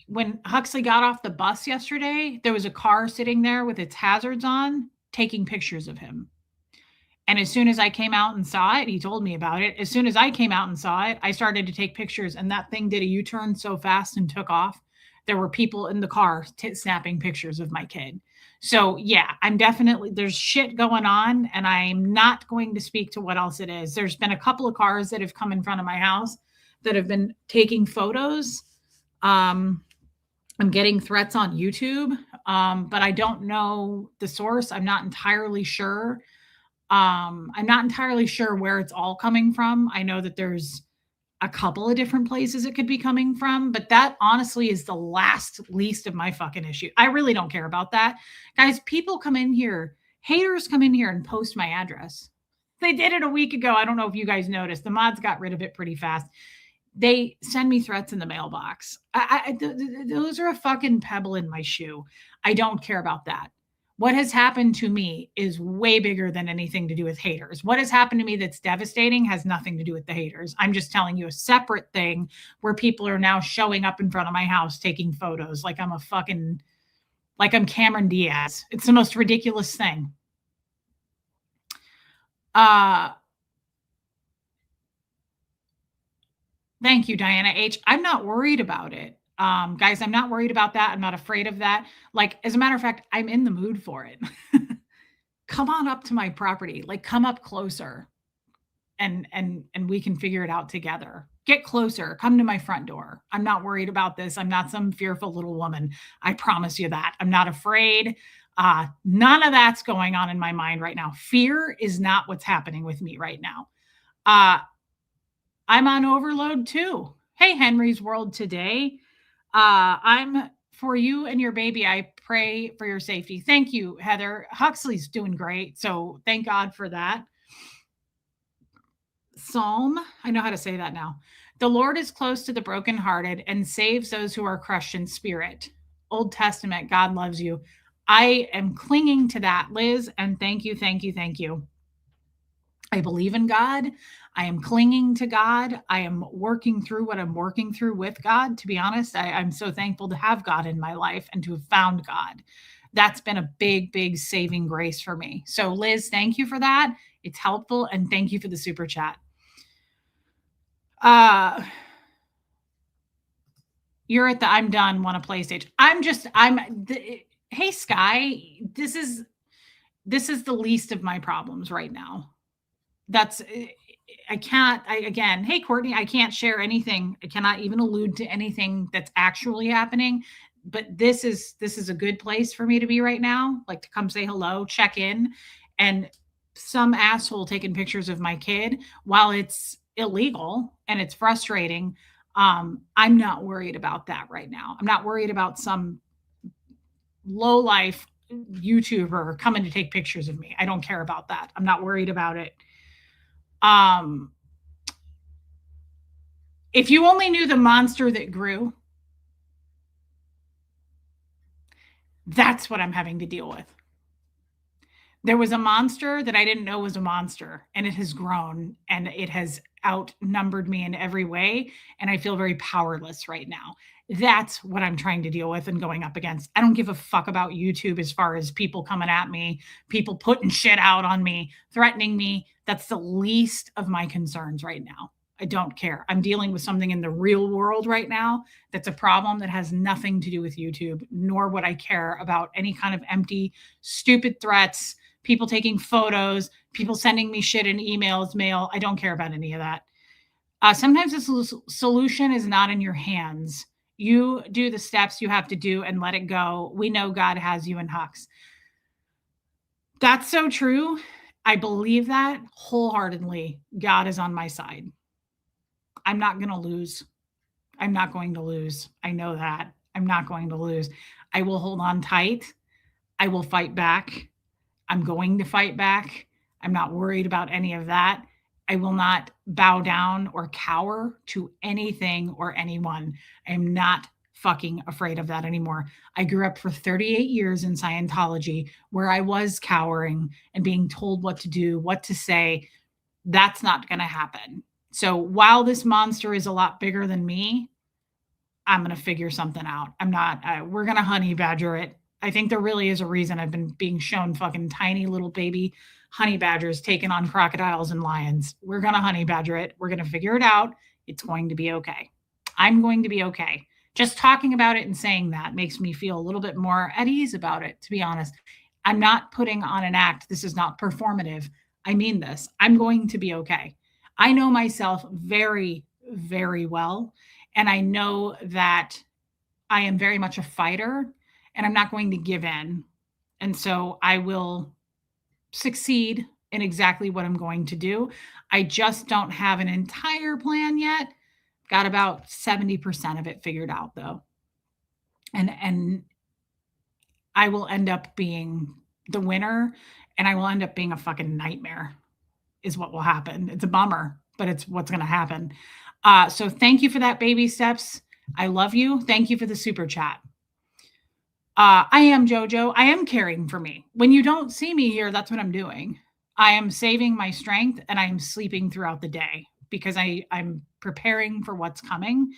When Huxley got off the bus yesterday, there was a car sitting there with its hazards on, taking pictures of him. And as soon as I came out and saw it, he told me about it. As soon as I came out and saw it, I started to take pictures, and that thing did a U-turn so fast and took off. There were people in the car snapping pictures of my kid. So yeah, there's shit going on, and I'm not going to speak to what else it is. There's been a couple of cars that have come in front of my house that have been taking photos. I'm getting threats on YouTube, but I don't know the source. I'm not entirely sure. I'm not entirely sure where it's all coming from. I know that there's a couple of different places it could be coming from, but that honestly is the least of my fucking issue. I really don't care about that. Guys, people come in here, haters come in here and post my address. They did it a week ago. I don't know if you guys noticed. The mods got rid of it pretty fast. They send me threats in the mailbox. Those are a fucking pebble in my shoe. I don't care about that. What has happened to me is way bigger than anything to do with haters. What has happened to me that's devastating has nothing to do with the haters. I'm just telling you a separate thing where people are now showing up in front of my house taking photos like I'm Cameron Diaz. It's the most ridiculous thing. Thank you, Diana H. I'm not worried about it. Guys, I'm not worried about that. I'm not afraid of that. Like, as a matter of fact, I'm in the mood for it. Come on up to my property. Like, come up closer and we can figure it out together. Get closer. Come to my front door. I'm not worried about this. I'm not some fearful little woman. I promise you that. I'm not afraid. None of that's going on in my mind right now. Fear is not what's happening with me right now. I'm on overload too. Hey, Henry's World today. I'm for you and your baby. I pray for your safety. Thank you, Heather. Huxley's doing great. So thank God for that. Psalm, I know how to say that now. The Lord is close to the brokenhearted and saves those who are crushed in spirit. Old Testament, God loves you. I am clinging to that, Liz, and thank you, thank you, thank you. I believe in God. I am clinging to God. I am working through what I'm working through with God. To be honest, I'm so thankful to have God in my life and to have found God. That's been a big, big saving grace for me. So, Liz, thank you for that. It's helpful. And thank you for the super chat. You're at the I'm done, want to play stage. Hey, Sky, this is the least of my problems right now. Again, hey, Courtney, I can't share anything. I cannot even allude to anything that's actually happening, but this is a good place for me to be right now. Like, to come say hello, check in, and some asshole taking pictures of my kid while it's illegal and it's frustrating. I'm not worried about that right now. I'm not worried about some low life YouTuber coming to take pictures of me. I don't care about that. I'm not worried about it. If you only knew the monster that grew, that's what I'm having to deal with. There was a monster that I didn't know was a monster, and it has grown and it has outnumbered me in every way. And I feel very powerless right now. That's what I'm trying to deal with and going up against. I don't give a fuck about YouTube as far as people coming at me, people putting shit out on me, threatening me. That's the least of my concerns right now. I don't care. I'm dealing with something in the real world right now that's a problem that has nothing to do with YouTube, nor would I care about any kind of empty, stupid threats, people taking photos, people sending me shit in emails, mail. I don't care about any of that. Sometimes the solution is not in your hands. You do the steps you have to do and let it go. We know God has you in Hux. That's so true. I believe that wholeheartedly. God is on my side. I'm not going to lose. I'm not going to lose. I know that. I'm not going to lose. I will hold on tight. I will fight back. I'm going to fight back. I'm not worried about any of that. I will not bow down or cower to anything or anyone. I'm not fucking afraid of that anymore. I grew up for 38 years in Scientology where I was cowering and being told what to do, what to say. That's not going to happen. So while this monster is a lot bigger than me, I'm going to figure something out. I'm not, we're going to honey badger it. I think there really is a reason I've been being shown fucking tiny little baby honey badgers taking on crocodiles and lions. We're going to honey badger it. We're going to figure it out. It's going to be okay. I'm going to be okay. Just talking about it and saying that makes me feel a little bit more at ease about it, to be honest. I'm not putting on an act. This is not performative. I mean this. I'm going to be okay. I know myself very, very well. And I know that I am very much a fighter and I'm not going to give in. And so I will succeed in exactly what I'm going to do. I just don't have an entire plan yet. Got about 70% of it figured out though. And I will end up being the winner and I will end up being a fucking nightmare is what will happen. It's a bummer, but it's what's going to happen. So thank you for that, baby steps. I love you. Thank you for the super chat. I am JoJo. I am caring for me. When you don't see me here, that's what I'm doing. I am saving my strength and I am sleeping throughout the day because I'm preparing for what's coming.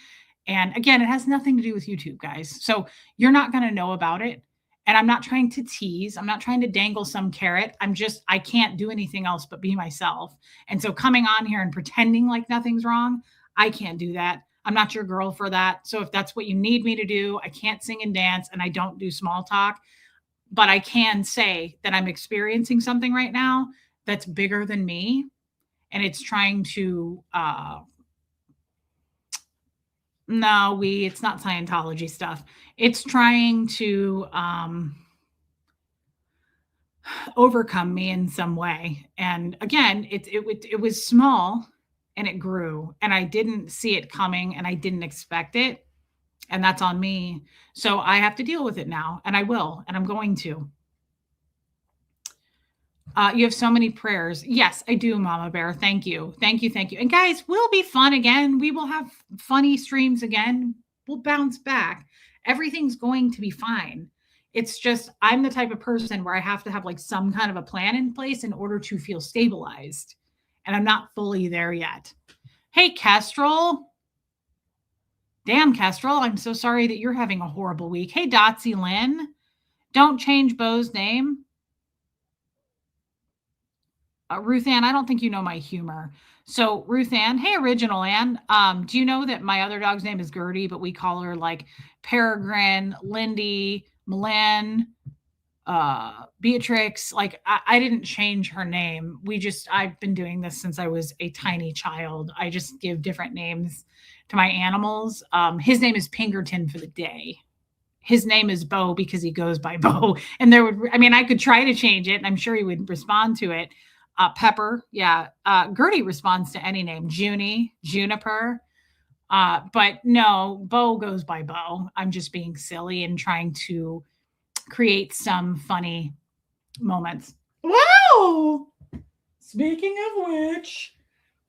And again, it has nothing to do with YouTube, guys. So you're not going to know about it. And I'm not trying to tease. I'm not trying to dangle some carrot. I can't do anything else but be myself. And so coming on here and pretending like nothing's wrong, I can't do that. I'm not your girl for that. So if that's what you need me to do, I can't sing and dance and I don't do small talk, but I can say that I'm experiencing something right now that's bigger than me. And it's trying to, it's not Scientology stuff. It's trying to overcome me in some way. And again, it was small and it grew and I didn't see it coming and I didn't expect it. And that's on me. So I have to deal with it now and I will, and I'm going to. You have so many prayers. Yes, I do, Mama Bear. Thank you. Thank you. Thank you. And guys, we'll be fun again. We will have funny streams again. We'll bounce back. Everything's going to be fine. It's just, I'm the type of person where I have to have like some kind of a plan in place in order to feel stabilized. And I'm not fully there yet. Hey, Kestrel. Damn, Kestrel. I'm so sorry that you're having a horrible week. Hey, Dotsy Lynn. Don't change Bo's name. Ruth Ann, I don't think you know my humor. So Ruth Ann, hey, Original Ann, do you know that my other dog's name is Gertie, but we call her like Peregrine, Lindy, Milan, Beatrix? Like I didn't change her name. I've been doing this since I was a tiny child. I just give different names to my animals. His name is Pinkerton for the day. His name is Bo because he goes by Bo. And I could try to change it and I'm sure he would respond to it. Pepper, yeah. Gertie responds to any name. Junie, Juniper. But no, Bo goes by Bo. I'm just being silly and trying to create some funny moments. Wow! Speaking of which,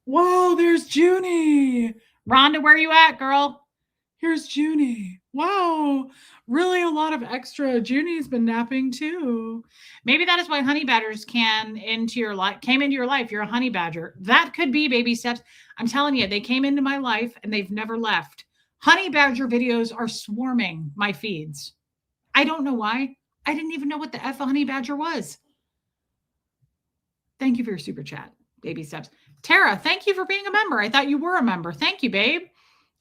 wow, there's Junie. Rhonda, where you at, girl? Here's Junie. Wow, really a lot of extra. Junie's been napping too. Maybe that is why honey badgers came into your life. You're a honey badger. That could be, baby steps. I'm telling you, they came into my life and they've never left. Honey badger videos are swarming my feeds. I don't know why. I didn't even know what the F a honey badger was. Thank you for your super chat, baby steps. Tara, thank you for being a member. I thought you were a member. Thank you, babe.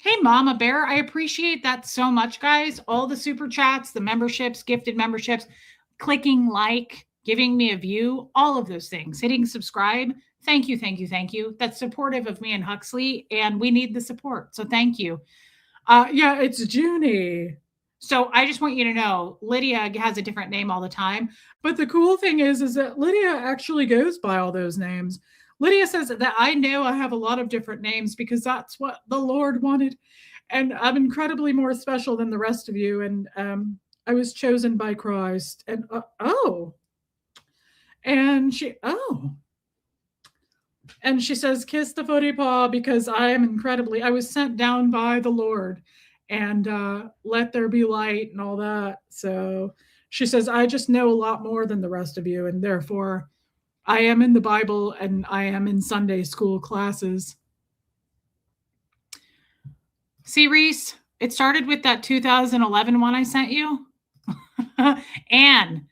Hey, Mama Bear, I appreciate that so much, guys. All the super chats, the memberships, gifted memberships, clicking like, giving me a view, all of those things, hitting subscribe. Thank you, thank you, thank you. That's supportive of me and Huxley, and we need the support. So thank you. Yeah, it's Junie. So I just want you to know Lydia has a different name all the time. But the cool thing is that Lydia actually goes by all those names. Lydia says that I know I have a lot of different names because that's what the Lord wanted. And I'm incredibly more special than the rest of you. And I was chosen by Christ. And and she says, kiss the footy paw because I was sent down by the Lord and let there be light and all that. So she says, I just know a lot more than the rest of you. And therefore, I am in the Bible and I am in Sunday school classes. See, Reese, it started with that 2011 one I sent you. And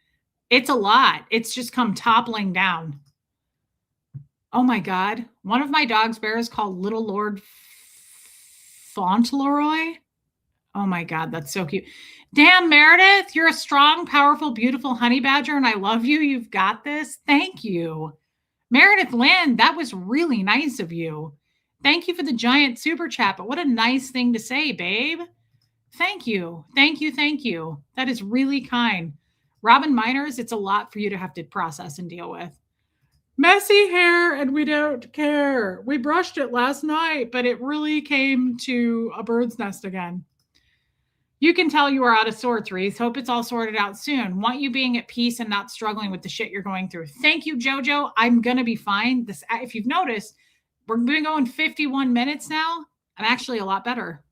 it's a lot. It's just come toppling down. Oh my God. One of my dog's bears called Little Lord Fauntleroy. Oh my God, that's so cute. Damn, Meredith, you're a strong, powerful, beautiful honey badger, and I love you. You've got this. Thank you. Meredith Lynn, that was really nice of you. Thank you for the giant super chat, but what a nice thing to say, babe. Thank you. Thank you. Thank you. That is really kind. Robin Miners, it's a lot for you to have to process and deal with. Messy hair and we don't care. We brushed it last night, but it really came to a bird's nest again. You can tell you are out of sorts, Reese. Hope it's all sorted out soon. Want you being at peace and not struggling with the shit you're going through. Thank you, Jojo. I'm going to be fine. This, if you've noticed, we're been going 51 minutes now. I'm actually a lot better.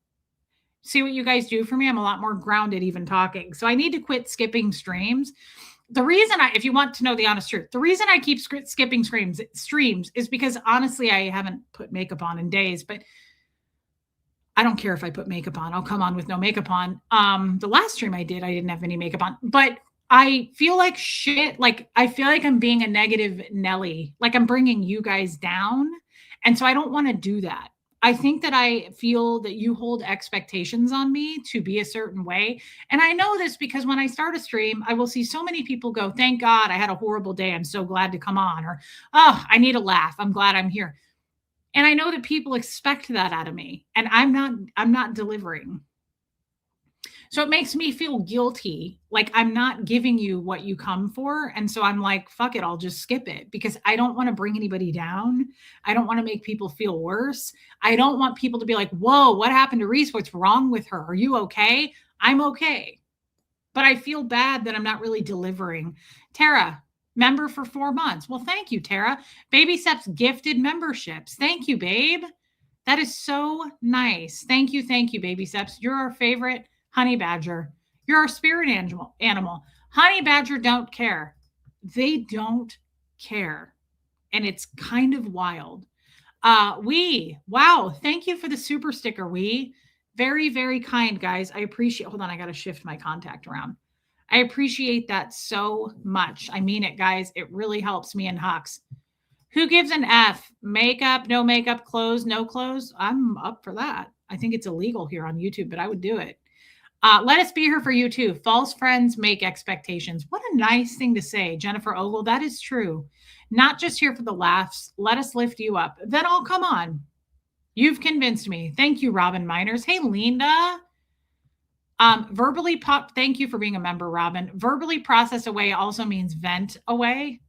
See what you guys do for me? I'm a lot more grounded even talking. So I need to quit skipping streams. The reason if you want to know the honest truth, the reason I keep skipping streams is because honestly, I haven't put makeup on in days, but I don't care if I put makeup on. I'll come on with no makeup on. The last stream I didn't have any makeup on, but I feel like shit. Like, I feel like I'm being a negative Nelly, like I'm bringing you guys down. And so I don't want to do that. I think that I feel that you hold expectations on me to be a certain way. And I know this because when I start a stream, I will see so many people go, thank God I had a horrible day. I'm so glad to come on. Or, oh, I need a laugh. I'm glad I'm here. And I know that people expect that out of me, and I'm not delivering. So it makes me feel guilty, like I'm not giving you what you come for. And so I'm like, fuck it, I'll just skip it because I don't want to bring anybody down. I don't want to make people feel worse. I don't want people to be like, whoa, what happened to Reese? What's wrong with her? Are you okay? I'm okay. But I feel bad that I'm not really delivering. Tara, member for 4 months. Well, thank you, Tara. Baby Steps gifted memberships. Thank you, babe. That is so nice. Thank you, Baby Steps. You're our favorite honey badger. You're our spirit animal. Honey badger don't care. They don't care. And it's kind of wild. Wow. Thank you for the super sticker. Very, very kind, guys. I appreciate, hold on. I got to shift my contact around. I appreciate that so much. I mean it, guys. It really helps me and Hux. Who gives an F? Makeup, no makeup, clothes, no clothes? I'm up for that. I think it's illegal here on YouTube, but I would do it. Let us be here for you too. False friends make expectations. What a nice thing to say, Jennifer Ogle. That is true. Not just here for the laughs. Let us lift you up. Then I'll come on. You've convinced me. Thank you, Robin Miners. Hey, Linda. Verbally pop. Thank you for being a member, Robin. Verbally process away also means vent away.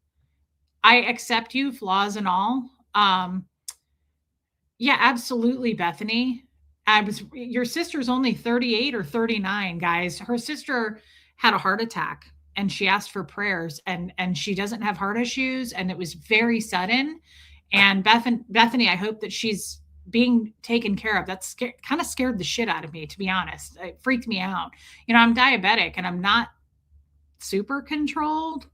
I accept you, flaws and all. Yeah, absolutely, Bethany. Your sister's only 38 or 39, guys. Her sister had a heart attack and she asked for prayers and she doesn't have heart issues. And it was very sudden. And Bethany, I hope that she's being taken care of. That's kind of scared the shit out of me, to be honest. It freaked me out. You know, I'm diabetic and I'm not super controlled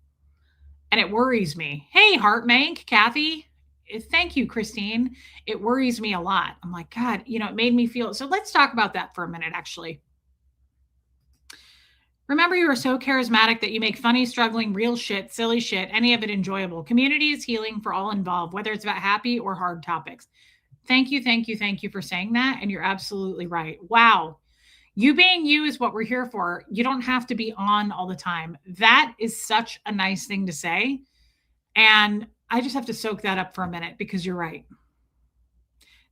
and it worries me. Hey, Heartmank, Kathy. Thank you, Christine. It worries me a lot. I'm like, God, you know, it made me feel. So let's talk about that for a minute, actually. Remember, you are so charismatic that you make funny, struggling, real shit, silly shit, any of it enjoyable. Community is healing for all involved, whether it's about happy or hard topics. Thank you for saying that. And you're absolutely right. Wow. You being you is what we're here for. You don't have to be on all the time. That is such a nice thing to say. And I just have to soak that up for a minute because you're right.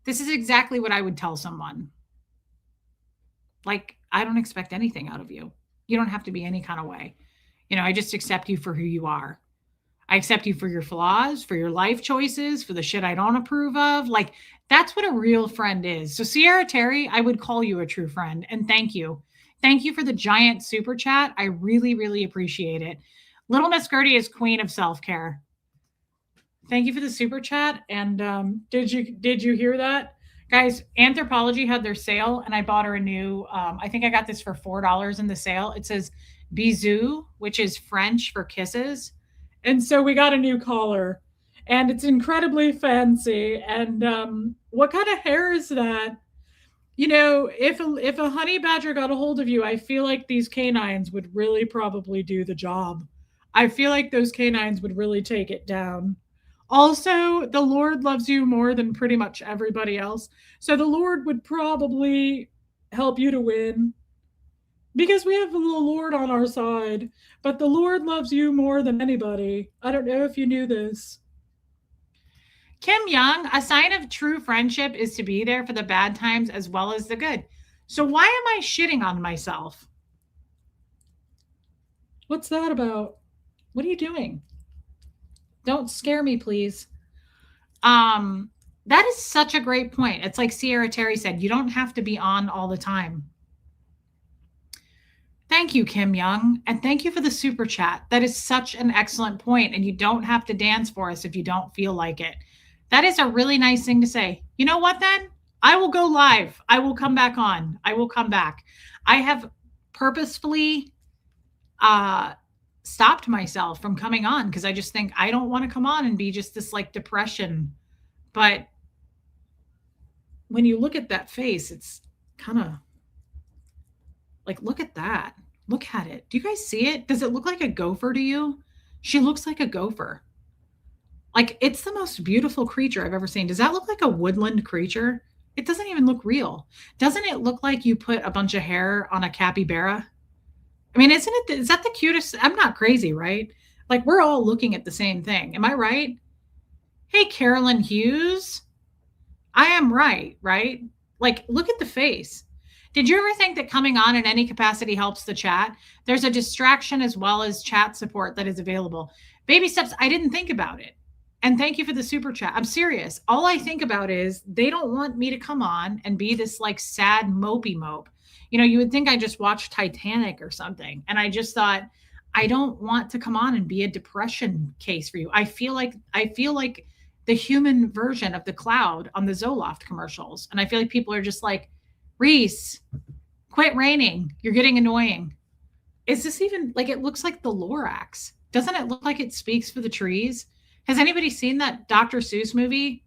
This is exactly what I would tell someone. Like, I don't expect anything out of you. You don't have to be any kind of way. I just accept you for who you are. I accept you for your flaws, for your life choices, for the shit I don't approve of. Like, that's what a real friend is. So, Sierra Terry, I would call you a true friend. And thank you. Thank you for the giant super chat. I really, really appreciate it. Little Miss Gertie is queen of self care. Thank you for the super chat. And did you hear that? Guys, Anthropologie had their sale and I bought her a new I think I got this for $4 in the sale. It says bisous, which is French for kisses. And so we got a new collar and it's incredibly fancy. And what kind of hair is that? If a honey badger got a hold of you, I feel like these canines would really probably do the job. I feel like those canines would really take it down. Also, the Lord loves you more than pretty much everybody else. So the Lord would probably help you to win because we have the Lord on our side. But the Lord loves you more than anybody. I don't know if you knew this. Kim Young, a sign of true friendship is to be there for the bad times as well as the good. So why am I shitting on myself? What's that about? What are you doing? Don't scare me, please. That is such a great point. It's like Sierra Terry said, you don't have to be on all the time. Thank you, Kim Young. And thank you for the super chat. That is such an excellent point. And you don't have to dance for us if you don't feel like it. That is a really nice thing to say. You know what, then? I will go live. I will come back on. I will come back. I have purposefully stopped myself from coming on because I just think I don't want to come on and be just this like depression. But when you look at that face, it's kind of like, look at that. Look at it. Do you guys see it? Does it look like a gopher to you? She looks like a gopher. Like, it's the most beautiful creature I've ever seen. Does that look like a woodland creature? It doesn't even look real. Doesn't it look like you put a bunch of hair on a capybara? I mean, is that the cutest? I'm not crazy, right? Like, we're all looking at the same thing. Am I right? Hey, Carolyn Hughes. I am right? Like, look at the face. Did you ever think that coming on in any capacity helps the chat? There's a distraction as well as chat support that is available. Baby steps, I didn't think about it. And thank you for the super chat. I'm serious. All I think about is they don't want me to come on and be this like sad mopey mope. You would think I just watched Titanic or something. And I just thought, I don't want to come on and be a depression case for you. I feel like the human version of the Cloud on the Zoloft commercials. And I feel like people are just like, Reese, quit raining. You're getting annoying. Is this even like, it looks like the Lorax. Doesn't it look like it speaks for the trees? Has anybody seen that Dr. Seuss movie?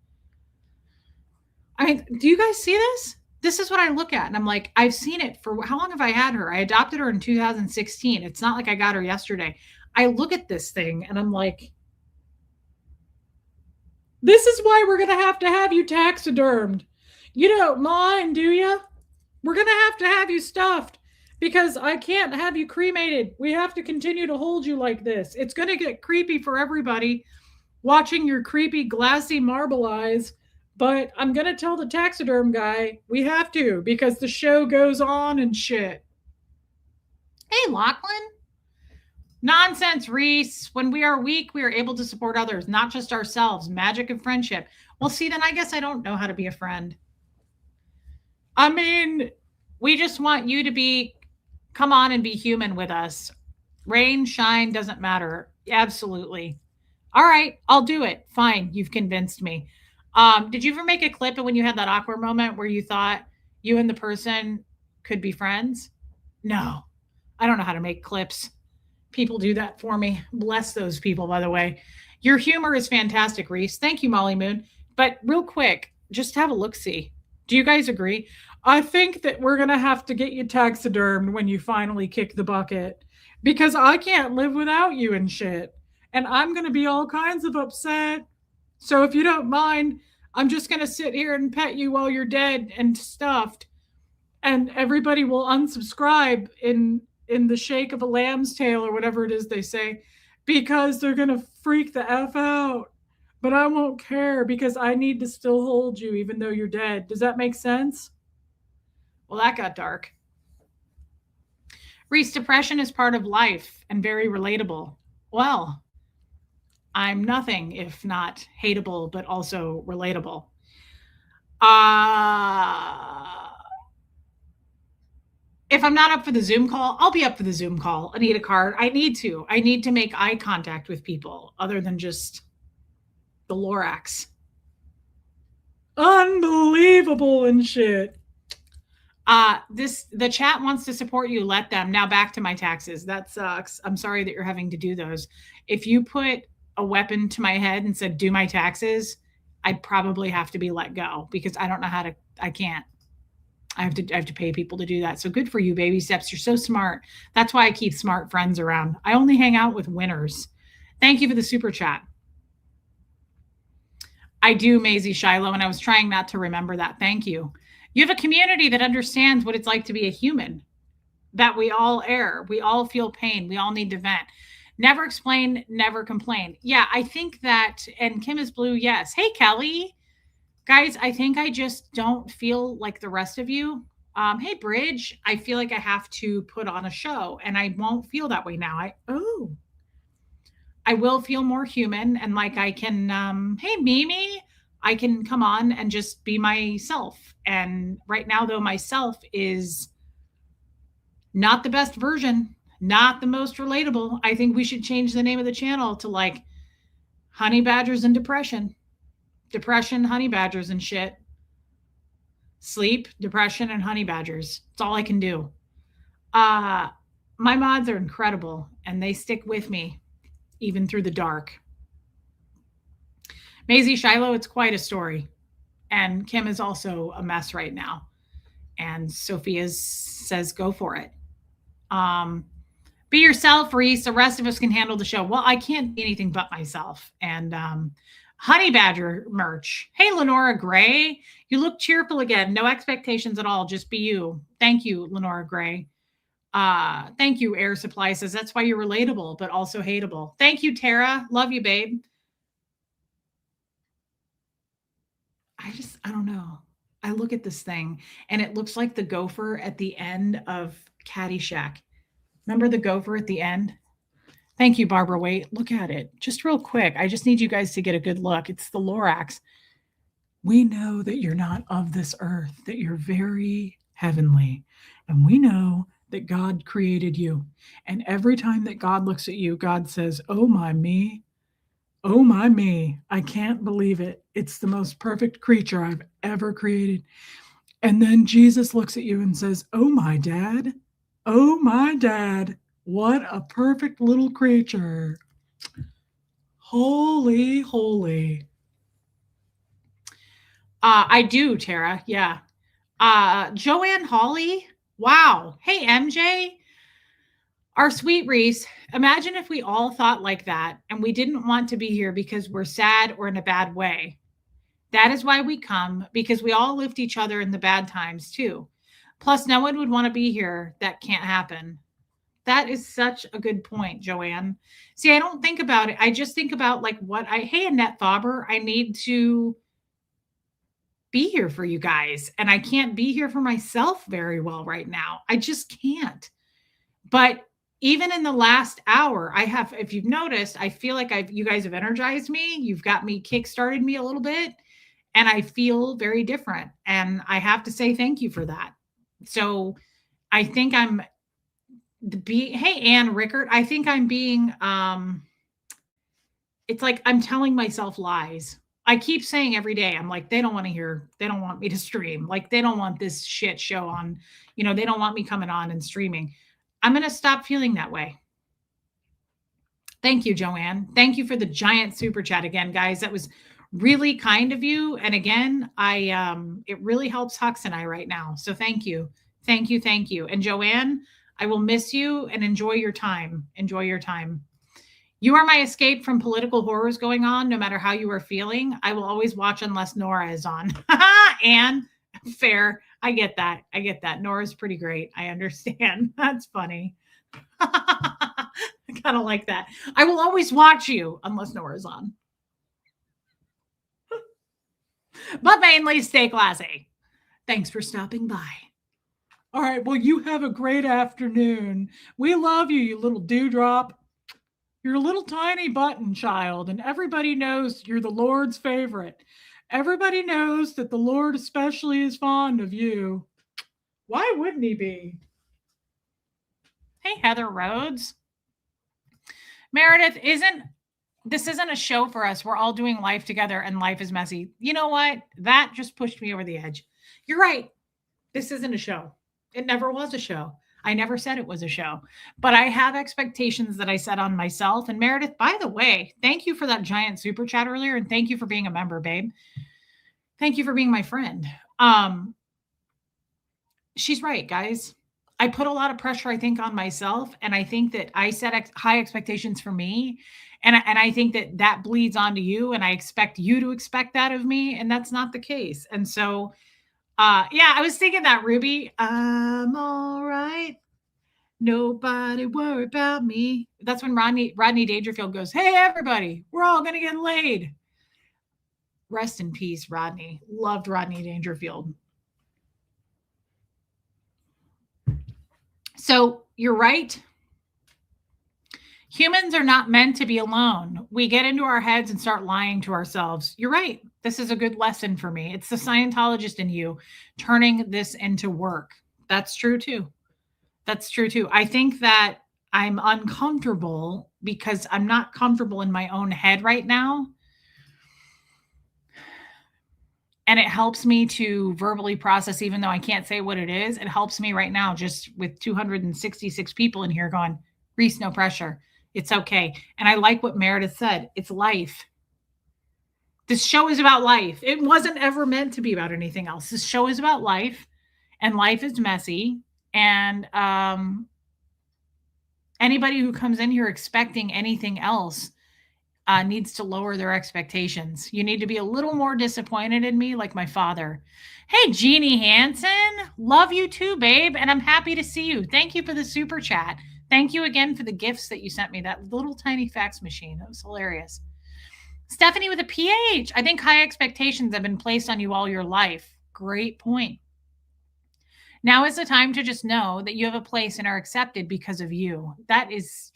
I mean, do you guys see this? This is what I look at. And I'm like, I've seen it for how long have I had her? I adopted her in 2016. It's not like I got her yesterday. I look at this thing and I'm like, this is why we're going to have you taxidermed. You don't mind, do you? We're going to have you stuffed because I can't have you cremated. We have to continue to hold you like this. It's going to get creepy for everybody watching your creepy, glassy marble eyes. But I'm going to tell the taxiderm guy we have to because the show goes on and shit. Hey, Lachlan. Nonsense, Reese. When we are weak, we are able to support others, not just ourselves. Magic of friendship. Well, see, then I guess I don't know how to be a friend. I mean, we just want you to come on and be human with us. Rain, shine, doesn't matter. Absolutely. All right, I'll do it. Fine, you've convinced me. Did you ever make a clip of when you had that awkward moment where you thought you and the person could be friends? No, I don't know how to make clips. People do that for me. Bless those people, by the way. Your humor is fantastic, Reese. Thank you, Molly Moon. But real quick, just have a look-see. Do you guys agree? I think that we're going to have to get you taxidermed when you finally kick the bucket because I can't live without you and shit. And I'm going to be all kinds of upset. So if you don't mind, I'm just going to sit here and pet you while you're dead and stuffed. And everybody will unsubscribe in the shake of a lamb's tail or whatever it is they say because they're going to freak the F out. But I won't care because I need to still hold you even though you're dead. Does that make sense? Well, that got dark. Reese, depression is part of life and very relatable. Well, I'm nothing if not hateable, but also relatable. If I'm not up for the Zoom call, I'll be up for the Zoom call. I need a card. I need to. I need to make eye contact with people other than just the Lorax. Unbelievable and shit. The chat wants to support you. Let them. Now back to my taxes. That sucks. I'm sorry that you're having to do those. If you put a weapon to my head and said, do my taxes, I'd probably have to be let go because I don't know how to, I can't. I have to pay people to do that. So good for you, baby steps. You're so smart. That's why I keep smart friends around. I only hang out with winners. Thank you for the super chat. I do, Maisie Shiloh, and I was trying not to remember that. Thank you. You have a community that understands what it's like to be a human, that we all err. We all feel pain. We all need to vent. Never explain, never complain. Yeah, I think that, and Kim is blue, yes. Hey, Kelly. Guys, I think I just don't feel like the rest of you. Hey, Bridge, I feel like I have to put on a show, and I won't feel that way now. I will feel more human, and like I can, hey, Mimi, I can come on and just be myself. And right now, though, myself is not the best version, not the most relatable. I think we should change the name of the channel to like Honey Badgers and Depression. Depression, honey badgers, and shit. Sleep, depression, and honey badgers. It's all I can do. My mods are incredible, and they stick with me even through the dark. Maisie Shiloh, it's quite a story. And Kim is also a mess right now. And Sophia says, go for it. Be yourself, Reese. The rest of us can handle the show. Well, I can't be anything but myself. And Honey Badger merch. Hey, Lenora Gray. You look cheerful again. No expectations at all. Just be you. Thank you, Lenora Gray. Thank you, Air Supply says. That's why you're relatable, but also hateable. Thank you, Tara. Love you, babe. I don't know. I look at this thing, and it looks like the gopher at the end of Caddyshack. Remember the gopher at the end? Thank you, Barbara Waite. Look at it. Just real quick. I just need you guys to get a good look. It's the Lorax. We know that you're not of this earth, that you're very heavenly. And we know that God created you. And every time that God looks at you, God says, oh my me. Oh my me. I can't believe it. It's the most perfect creature I've ever created. And then Jesus looks at you and says, oh my dad. Oh my dad. What a perfect little creature. Holy, holy. I do, Tara. Yeah. Joanne Hawley. Wow. Hey, MJ. Our sweet Reese. Imagine if we all thought like that and we didn't want to be here because we're sad or in a bad way. That is why we come, because we all lift each other in the bad times too. Plus, no one would want to be here. That can't happen. That is such a good point, Joanne. See, I don't think about it. I just think about like hey, Annette Faber, I need to be here for you guys. And I can't be here for myself very well right now. I just can't. But even in the last hour, if you've noticed, I feel like you guys have energized me. You've got me kickstarted me a little bit. And I feel very different. And I have to say thank you for that. So I think hey, Ann Rickard, I think I'm being, it's like I'm telling myself lies. I keep saying every day, I'm like, they don't want me to stream. Like, they don't want this shit show on, they don't want me coming on and streaming. I'm going to stop feeling that way. Thank you, Joanne. Thank you for the giant super chat again, guys. That was really kind of you. And again, it really helps Hux and I right now. So thank you. Thank you. Thank you. And Joanne, I will miss you and enjoy your time. Enjoy your time. You are my escape from political horrors going on, no matter how you are feeling. I will always watch unless Nora is on. And fair. I get that. Nora's pretty great. I understand. That's funny. I kind of like that. I will always watch you unless Nora's on. But mainly stay classy. Thanks for stopping by. All right. Well, you have a great afternoon. We love you, you little dewdrop. You're a little tiny button child, and everybody knows you're the Lord's favorite. Everybody knows that the Lord especially is fond of you. Why wouldn't he be? Hey, Heather Rhodes. Meredith, this isn't a show for us. We're all doing life together and life is messy. You know what? That just pushed me over the edge. You're right. This isn't a show. It never was a show. I never said it was a show, but I have expectations that I set on myself. And Meredith, by the way, thank you for that giant super chat earlier. And thank you for being a member, babe. Thank you for being my friend. She's right, guys. I put a lot of pressure, I think, on myself. And I think that I set high expectations for me. And I think that bleeds onto you. And I expect you to expect that of me. And that's not the case. And so, yeah, I was thinking that, Ruby. I'm all right. Nobody worry about me. That's when Rodney Dangerfield goes, hey, everybody, we're all going to get laid. Rest in peace, Rodney. Loved Rodney Dangerfield. So you're right. Humans are not meant to be alone. We get into our heads and start lying to ourselves. You're right. This is a good lesson for me. It's the Scientologist in you turning this into work. That's true too. That's true too. I think that I'm uncomfortable because I'm not comfortable in my own head right now. And it helps me to verbally process, even though I can't say what it is. It helps me right now, just with 266 people in here going, Reese, no pressure. It's okay. And I like what Meredith said. It's life. This show is about life. It wasn't ever meant to be about anything else. This show is about life, and life is messy. And anybody who comes in here expecting anything else needs to lower their expectations. You need to be a little more disappointed in me, like my father. Hey, Jeannie Hansen, love you too, babe. And I'm happy to see you. Thank you for the super chat. Thank you again for the gifts that you sent me, that little tiny fax machine. That was hilarious. Stephanie with a PH. I think high expectations have been placed on you all your life. Great point. Now is the time to just know that you have a place and are accepted because of you. That is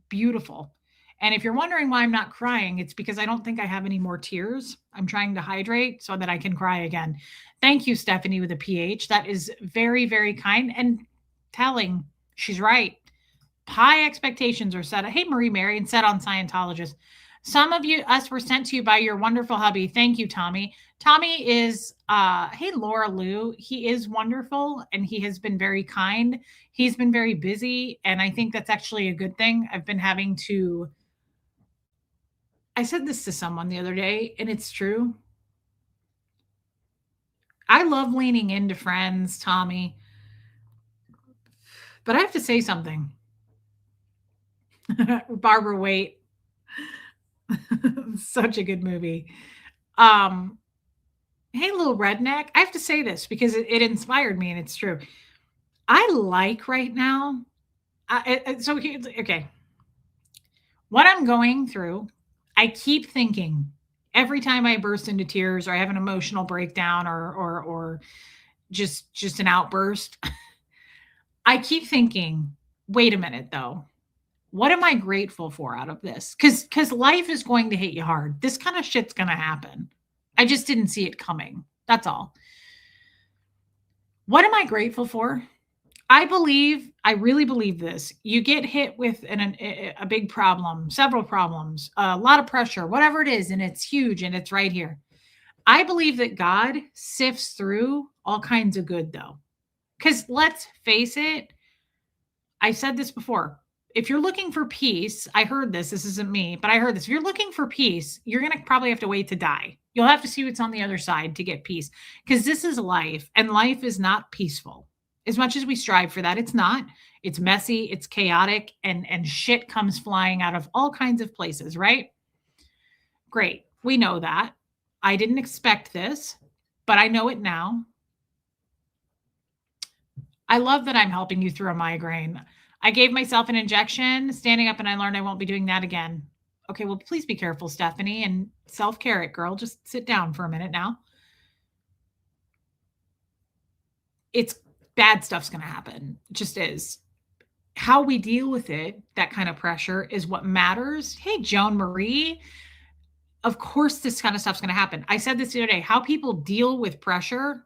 beautiful. And if you're wondering why I'm not crying, it's because I don't think I have any more tears. I'm trying to hydrate so that I can cry again. Thank you, Stephanie with a PH. That is very, very kind and telling. She's right. High expectations are set. Hey, Marie Mary, and set on Scientologists. Some of us were sent to you by your wonderful hubby. Thank you, Tommy. Tommy is, hey, Laura Lou. He is wonderful and he has been very kind. He's been very busy. And I think that's actually a good thing. I've been having to, I said this to someone the other day, and it's true. I love leaning into friends, Tommy. But I have to say something. Barbara Waite. Such a good movie. Hey, little redneck. I have to say this because it inspired me, and it's true. I like right now. Okay. What I'm going through, I keep thinking every time I burst into tears or I have an emotional breakdown or just an outburst. I keep thinking, wait a minute though. What am I grateful for out of this? Because life is going to hit you hard. This kind of shit's going to happen. I just didn't see it coming. That's all. What am I grateful for? I really believe this. You get hit with a big problem, several problems, a lot of pressure, whatever it is, and it's huge and it's right here. I believe that God sifts through all kinds of good though. Because let's face it, I said this before. If you're looking for peace, I heard this isn't me, but I heard this. If you're looking for peace, you're going to probably have to wait to die. You'll have to see what's on the other side to get peace because this is life and life is not peaceful. As much as we strive for that, it's not. It's messy, it's chaotic, and shit comes flying out of all kinds of places, right? Great. We know that. I didn't expect this, but I know it now. I love that I'm helping you through a migraine. I gave myself an injection standing up and I learned I won't be doing that again. Okay, well, please be careful, Stephanie, and self-care it, girl. Just sit down for a minute now. It's bad stuff's going to happen. It just is. How we deal with it, that kind of pressure, is what matters. Hey, Joan Marie, of course, this kind of stuff's going to happen. I said this the other day. How people deal with pressure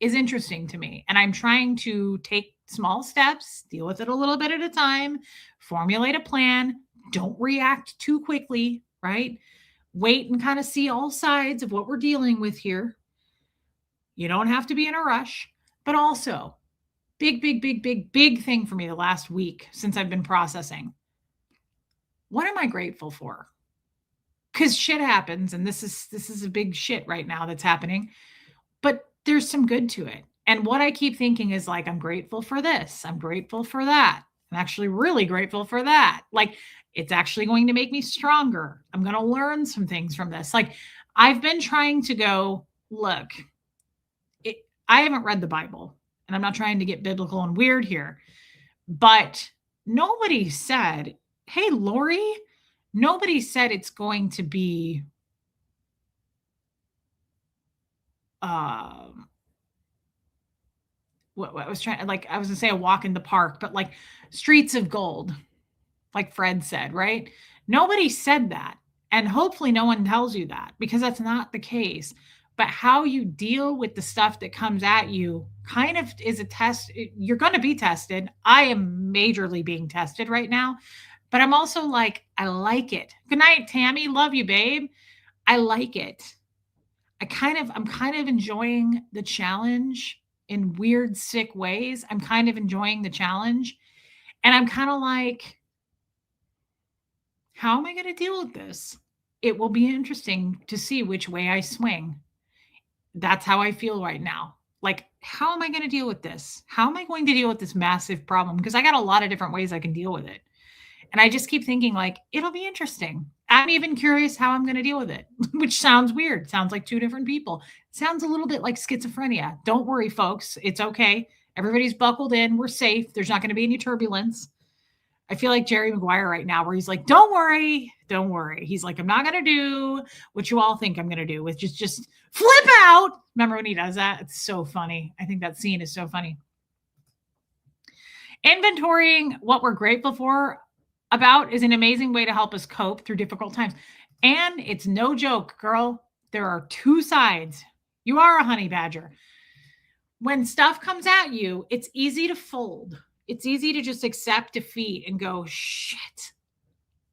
is interesting to me. And I'm trying to take small steps, deal with it a little bit at a time, formulate a plan, don't react too quickly, right? Wait and kind of see all sides of what we're dealing with here. You don't have to be in a rush, but also big thing for me the last week since I've been processing. What am I grateful for? Because shit happens, and this is a big shit right now that's happening, but there's some good to it. And what I keep thinking is like, I'm grateful for this. I'm grateful for that. I'm actually really grateful for that. Like, it's actually going to make me stronger. I'm going to learn some things from this. Like, I've been trying to go, look, I haven't read the Bible, and I'm not trying to get biblical and weird here, but nobody said, hey, Lori, nobody said it's going to be what I was trying, like, I was gonna say a walk in the park, but like streets of gold, like Fred said, right? Nobody said that. And hopefully no one tells you that, because that's not the case. But how you deal with the stuff that comes at you kind of is a test. You're going to be tested. I am majorly being tested right now, but I'm also like, I like it. Good night, Tammy. Love you, babe. I like it. I'm kind of enjoying the challenge in weird, sick ways. I'm kind of enjoying the challenge. And I'm kind of like, how am I going to deal with this? It will be interesting to see which way I swing. That's how I feel right now. Like, how am I going to deal with this? How am I going to deal with this massive problem? Because I got a lot of different ways I can deal with it. And I just keep thinking, like, it'll be interesting. I'm even curious how I'm going to deal with it, which sounds weird. Sounds like two different people. Sounds a little bit like schizophrenia. Don't worry, folks. It's okay. Everybody's buckled in. We're safe. There's not going to be any turbulence. I feel like Jerry Maguire right now, where he's like, don't worry. Don't worry. He's like, I'm not going to do what you all think I'm going to do, with just flip out. Remember when he does that? It's so funny. I think that scene is so funny. Inventorying what we're grateful for about is an amazing way to help us cope through difficult times. And it's no joke, girl. There are two sides. You are a honey badger. When stuff comes at you, it's easy to fold. It's easy to just accept defeat and go, shit,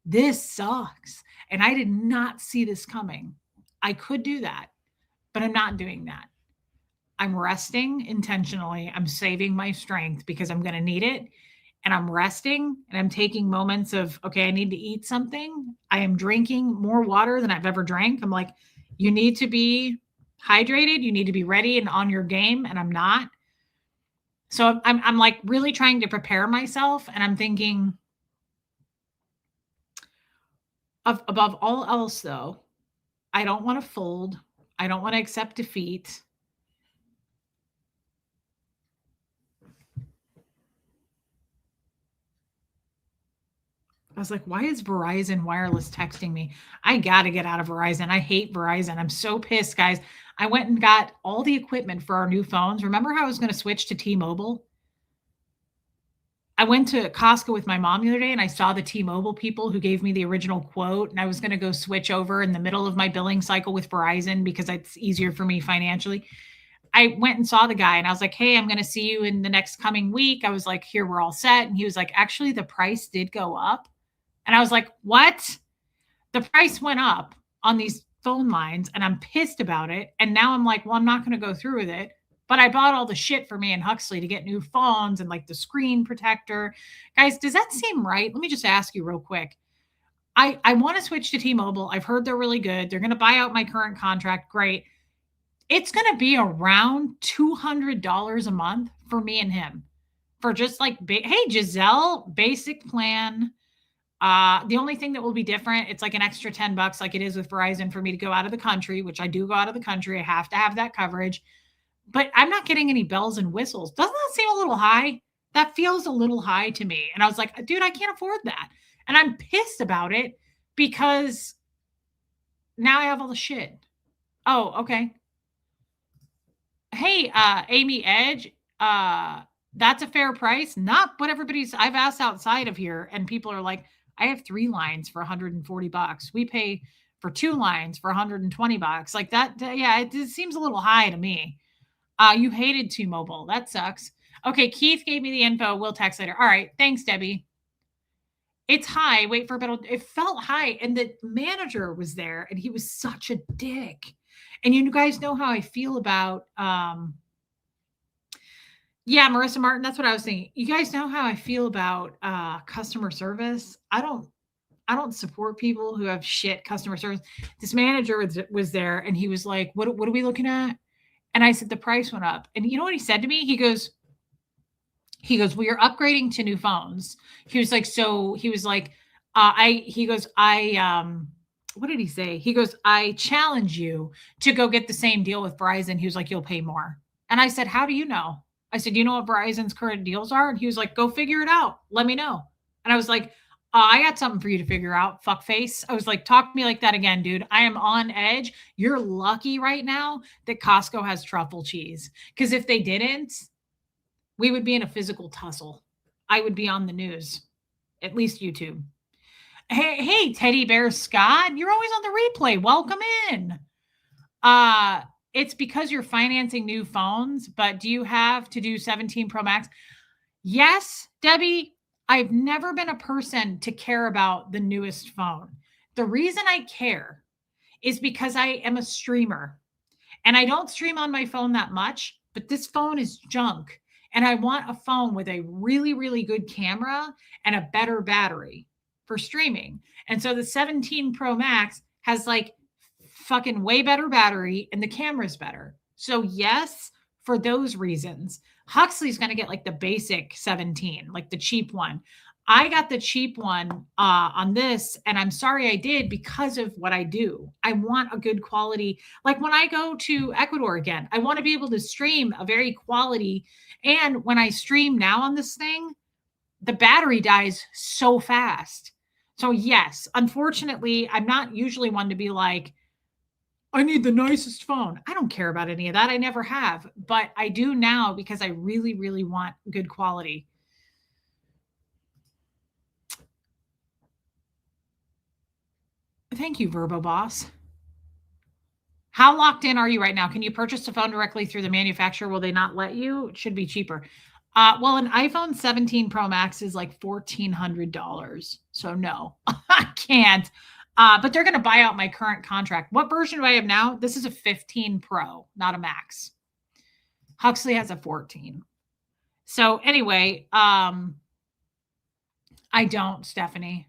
this sucks. And I did not see this coming. I could do that, but I'm not doing that. I'm resting intentionally. I'm saving my strength because I'm going to need it. And I'm resting and I'm taking moments of, okay, I need to eat something. I am drinking more water than I've ever drank. I'm like, you need to be hydrated. You need to be ready and on your game. And I'm not. So I'm like really trying to prepare myself. And I'm thinking, above all else, though, I don't want to fold. I don't want to accept defeat. I was like, why is Verizon Wireless texting me? I got to get out of Verizon. I hate Verizon. I'm so pissed, guys. I went and got all the equipment for our new phones. Remember how I was going to switch to T-Mobile? I went to Costco with my mom the other day and I saw the T-Mobile people who gave me the original quote, and I was going to go switch over in the middle of my billing cycle with Verizon because it's easier for me financially. I went and saw the guy and I was like, hey, I'm going to see you in the next coming week. I was like, here, we're all set. And he was like, actually, the price did go up. And I was like, what? The price went up on these phone lines and I'm pissed about it. And now I'm like, well, I'm not going to go through with it. But I bought all the shit for me and Huxley to get new phones and like the screen protector. Guys, does that seem right? Let me just ask you real quick. I want to switch to T-Mobile. I've heard they're really good. They're going to buy out my current contract. Great. It's going to be around $200 a month for me and him for just like, hey, Giselle, basic plan. The only thing that will be different, it's like an extra $10 like it is with Verizon for me to go out of the country, which I do go out of the country. I have to have that coverage, but I'm not getting any bells and whistles. Doesn't that seem a little high? That feels a little high to me. And I was like, dude, I can't afford that. And I'm pissed about it because now I have all the shit. Oh, okay. Hey, Amy Edge, That's a fair price. Not what I've asked outside of here, and people are like, I have 3 lines for $140. We pay for 2 lines for $120. Like that, yeah, it seems a little high to me. You hated T-Mobile. That sucks. Okay, Keith gave me the info. We'll text later. All right. Thanks, Debbie. It's high. Wait for it. It felt high. And the manager was there and he was such a dick. And you guys know how I feel about yeah, Marissa Martin, that's what I was thinking. You guys know how I feel about customer service. I don't support people who have shit customer service. This manager was there and he was like, what are we looking at? And I said, the price went up. And you know what he said to me? He goes, we are upgrading to new phones. He was like, what did he say? He goes, I challenge you to go get the same deal with Verizon. He was like, you'll pay more. And I said, how do you know? I said, do you know what Verizon's current deals are? And he was like, go figure it out. Let me know. And I was like, I got something for you to figure out, fuck face. I was like, talk to me like that again, dude. I am on edge. You're lucky right now that Costco has truffle cheese. Because if they didn't, we would be in a physical tussle. I would be on the news, at least YouTube. Hey, Teddy Bear Scott, you're always on the replay. Welcome in. It's because you're financing new phones, but do you have to do 17 Pro Max? Yes, Debbie. I've never been a person to care about the newest phone. The reason I care is because I am a streamer and I don't stream on my phone that much, but this phone is junk. And I want a phone with a really, really good camera and a better battery for streaming. And so the 17 Pro Max has like fucking way better battery and the camera's better. So yes, for those reasons, Huxley's going to get like the basic 17, like the cheap one. I got the cheap one on this, and I'm sorry I did because of what I do. I want a good quality. Like when I go to Ecuador again, I want to be able to stream a very quality. And when I stream now on this thing, the battery dies so fast. So yes, unfortunately, I'm not usually one to be like, I need the nicest phone. I don't care about any of that. I never have, but I do now because I really, really want good quality. Thank you, Verbo Boss. How locked in are you right now? Can you purchase a phone directly through the manufacturer? Will they not let you? It should be cheaper. Well, an iPhone 17 Pro Max is like $1,400. So no, I can't. But they're going to buy out my current contract. What version do I have now? This is a 15 Pro, not a Max. Huxley has a 14. So anyway, I don't, Stephanie.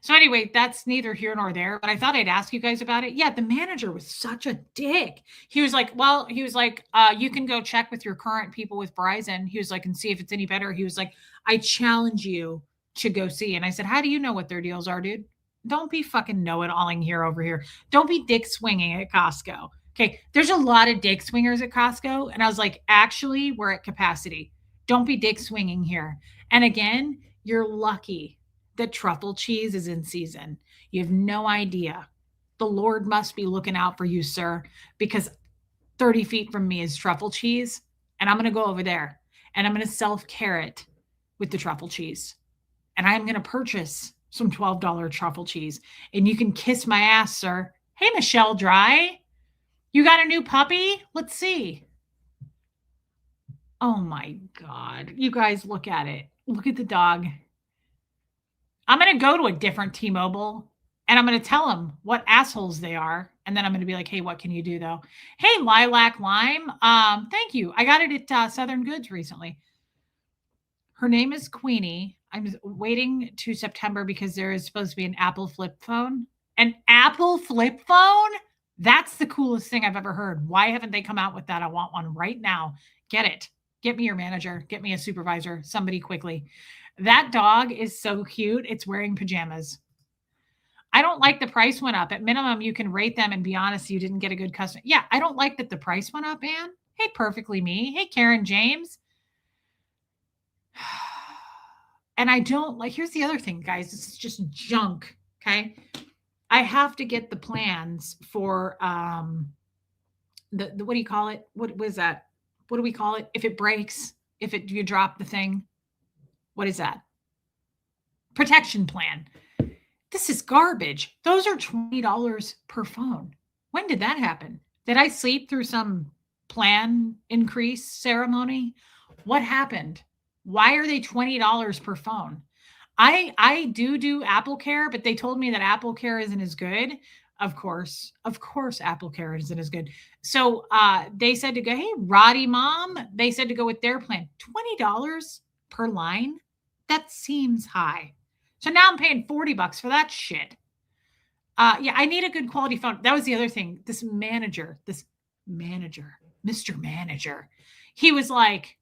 So anyway, that's neither here nor there, but I thought I'd ask you guys about it. Yeah, the manager was such a dick. He was like, you can go check with your current people with Verizon. He was like, and see if it's any better. He was like, I challenge you to go see. And I said, how do you know what their deals are, dude? Don't be fucking know-it-alling here over here. Don't be dick swinging at Costco. Okay, there's a lot of dick swingers at Costco. And I was like, actually, we're at capacity. Don't be dick swinging here. And again, you're lucky that truffle cheese is in season. You have no idea. The Lord must be looking out for you, sir, because 30 feet from me is truffle cheese. And I'm going to go over there and I'm going to self-carrot with the truffle cheese. And I'm going to purchase some $12 truffle cheese. And you can kiss my ass, sir. Hey, Michelle Dry. You got a new puppy? Let's see. Oh my God. You guys look at it. Look at the dog. I'm going to go to a different T-Mobile and I'm going to tell them what assholes they are. And then I'm going to be like, hey, what can you do though? Hey, Lilac Lime. Thank you. I got it at Southern Goods recently. Her name is Queenie. I'm waiting to September because there is supposed to be an Apple flip phone. An Apple flip phone? That's the coolest thing I've ever heard. Why haven't they come out with that? I want one right now. Get it. Get me your manager. Get me a supervisor. Somebody quickly. That dog is so cute. It's wearing pajamas. I don't like the price went up. At minimum, you can rate them and be honest, you didn't get a good customer. Yeah, I don't like that the price went up, Ann. Hey, Perfectly Me. Hey, Karen James. And I don't like, here's the other thing, guys. This is just junk. Okay. I have to get the plans for the what do you call it? What was that? What do we call it? If it breaks, if you drop the thing. What is that? Protection plan. This is garbage. Those are $20 per phone. When did that happen? Did I sleep through some plan increase ceremony? What happened? Why are they $20 per phone? I do Apple Care, but they told me that Apple Care isn't as good. Of course, Apple Care isn't as good. So they said to go, hey, Roddy Mom, they said to go with their plan. $20 per line? That seems high. So now I'm paying $40 for that shit. Yeah, I need a good quality phone. That was the other thing. This manager, Mr. Manager, he was like,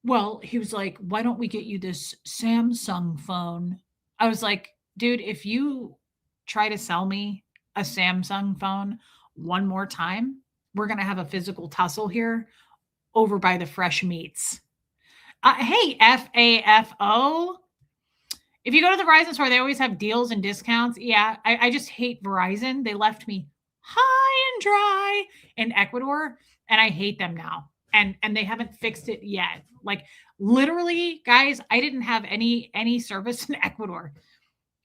why don't we get you this Samsung phone? I was like, dude, if you try to sell me a Samsung phone one more time, we're going to have a physical tussle here over by the fresh meats. Hey, FAFO. If you go to the Verizon store, they always have deals and discounts. Yeah, I just hate Verizon. They left me high and dry in Ecuador, and I hate them now. And they haven't fixed it yet. Like literally, guys, I didn't have any service in Ecuador.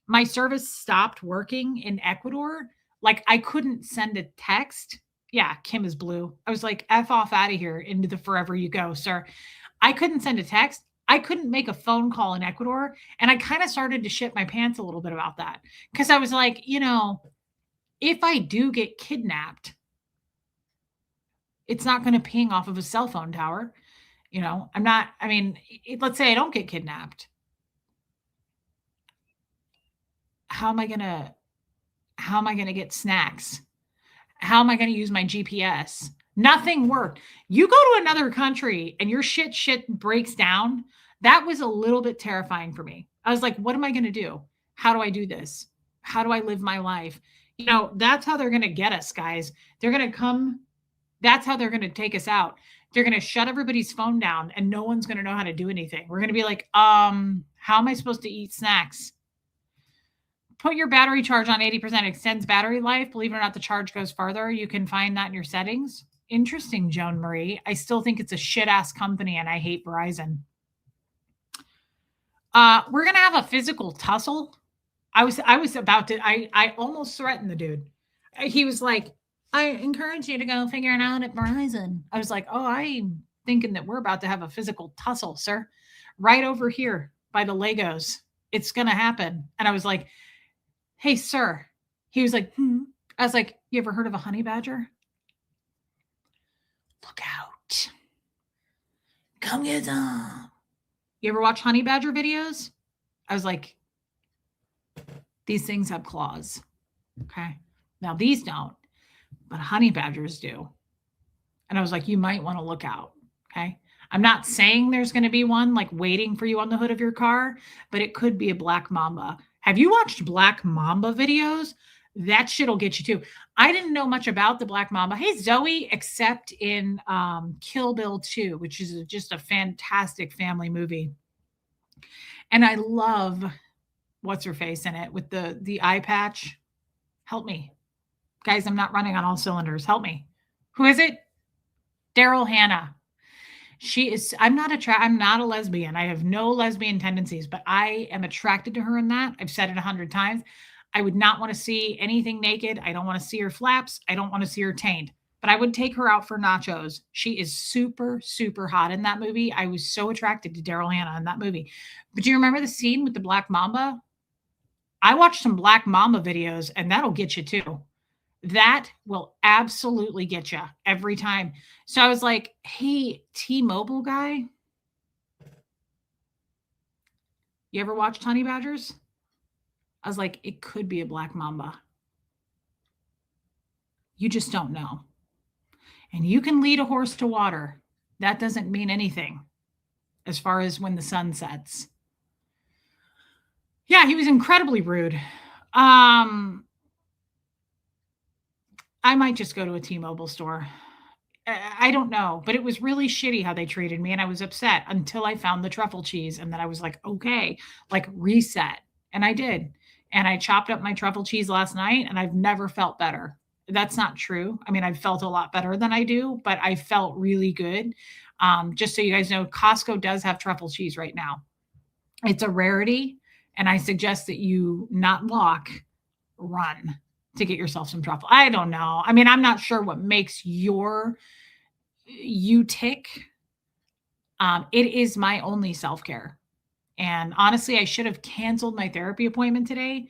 My service stopped working in Ecuador. Like I couldn't send a text. Yeah, Kim is blue. I was like, F off out of here into the forever you go, sir. I couldn't send a text. I couldn't make a phone call in Ecuador. And I kind of started to shit my pants a little bit about that. Because I was like, if I do get kidnapped, it's not going to ping off of a cell phone tower. Let's say I don't get kidnapped. How am I going to get snacks? How am I going to use my GPS? Nothing worked. You go to another country and your shit breaks down. That was a little bit terrifying for me. I was like, what am I going to do? How do I do this? How do I live my life? That's how they're going to get us, guys. They're going to come. That's how they're going to take us out. They're going to shut everybody's phone down and no one's going to know how to do anything. We're going to be like, how am I supposed to eat snacks? Put your battery charge on 80%, extends battery life. Believe it or not, the charge goes farther. You can find that in your settings. Interesting, Joan Marie. I still think it's a shit ass company and I hate Verizon. We're going to have a physical tussle. I was about to, I almost threatened the dude. He was like, I encourage you to go figure it out at Verizon. I was like, I'm thinking that we're about to have a physical tussle, sir. Right over here by the Legos. It's going to happen. And I was like, hey, sir. He was like, I was like, you ever heard of a honey badger? Look out. Come get some. You ever watch honey badger videos? I was like, these things have claws. Okay. Now these don't, but honey badgers do. And I was like, you might want to look out. Okay. I'm not saying there's going to be one like waiting for you on the hood of your car, but it could be a black mamba. Have you watched black mamba videos? That shit'll get you too. I didn't know much about the black mamba. Hey, Zoe, except in Kill Bill 2, which is just a fantastic family movie. And I love what's her face in it with the eye patch. Help me. Guys, I'm not running on all cylinders. Help me. Who is it? Daryl Hannah. She is, I'm not a lesbian. I have no lesbian tendencies, but I am attracted to her in that. I've said it 100 times. I would not want to see anything naked. I don't want to see her flaps. I don't want to see her taint, but I would take her out for nachos. She is super, super hot in that movie. I was so attracted to Daryl Hannah in that movie. But do you remember the scene with the black mamba? I watched some black mamba videos and that'll get you too. That will absolutely get you every time. So I was like, hey, T-Mobile guy, you ever watched honey badgers? I was like, it could be a black mamba. You just don't know. And you can lead a horse to water. That doesn't mean anything as far as when the sun sets. Yeah, he was incredibly rude. I might just go to a T-Mobile store. I don't know, but it was really shitty how they treated me. And I was upset until I found the truffle cheese. And then I was like, okay, like reset. And I did. And I chopped up my truffle cheese last night and I've never felt better. That's not true. I mean, I've felt a lot better than I do, but I felt really good. Just so you guys know, Costco does have truffle cheese right now. It's a rarity, and I suggest that you not walk, run to get yourself some truffle. I don't know. I mean, I'm not sure what makes you tick. It is my only self-care. And honestly, I should have canceled my therapy appointment today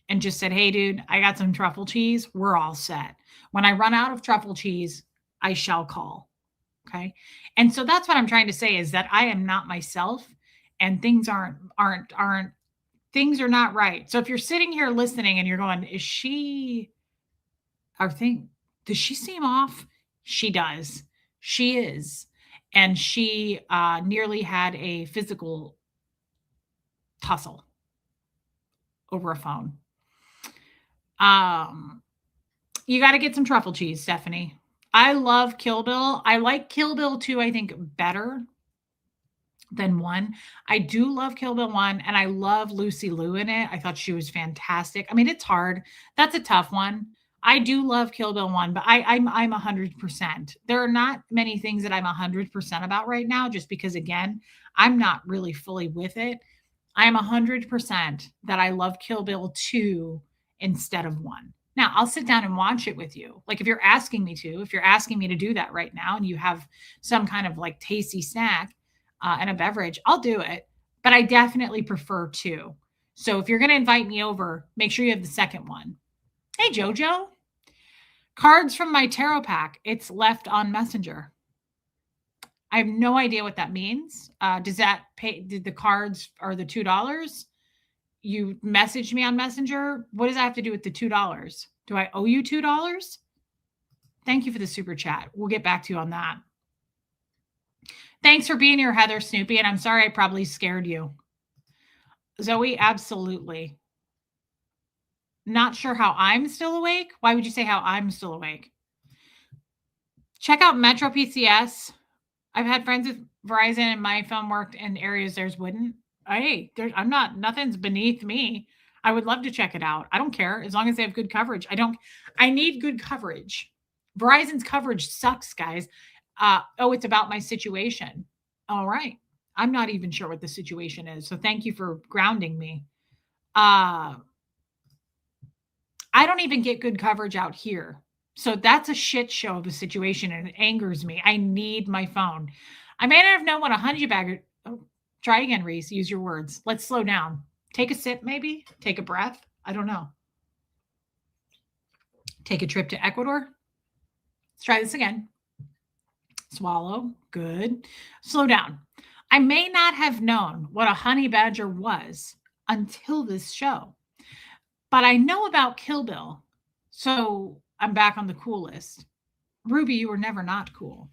and just said, "Hey, dude, I got some truffle cheese. We're all set. When I run out of truffle cheese, I shall call." Okay. And so that's what I'm trying to say is that I am not myself and things aren't things are not right. So if you're sitting here listening and you're going, is she our thing? Does she seem off? She does. She is. And she nearly had a physical tussle over a phone. You got to get some truffle cheese, Stephanie. I love Kill Bill. I like Kill Bill 2, I think, better than 1. I do love Kill Bill 1, and I love Lucy Liu in it. I thought she was fantastic. I mean, it's hard. That's a tough one. I do love Kill Bill 1, but I'm 100%. There are not many things that I'm 100% about right now, just because, again, I'm not really fully with it. I'm 100% that I love Kill Bill 2 instead of 1. Now, I'll sit down and watch it with you. Like if you're asking me to do that right now and you have some kind of like tasty snack and a beverage, I'll do it. But I definitely prefer 2. So if you're going to invite me over, make sure you have the second one. Hey, Jojo. Cards from my tarot pack. It's left on Messenger. I have no idea what that means. Does that pay? Did the cards are the $2? You messaged me on Messenger. What does that have to do with the $2? Do I owe you $2? Thank you for the super chat. We'll get back to you on that. Thanks for being here, Heather Snoopy. And I'm sorry I probably scared you. Zoe, absolutely. Not sure how I'm still awake. Why would you say how I'm still awake? Check out Metro PCS. I've had friends with Verizon and my phone worked in areas theirs wouldn't. Hey, nothing's beneath me. I would love to check it out. I don't care as long as they have good coverage. I need good coverage. Verizon's coverage sucks, guys. It's about my situation. All right. I'm not even sure what the situation is. So thank you for grounding me. I don't even get good coverage out here. So that's a shit show of a situation and it angers me. I need my phone. I may not have known what a honey-bagger. Oh, try again, Reese. Use your words. Let's slow down. Take a sip, maybe. Take a breath. I don't know. Take a trip to Ecuador. Let's try this again. Swallow. Good. Slow down. I may not have known what a honey badger was until this show, but I know about Kill Bill. So I'm back on the cool list. Ruby, you were never not cool.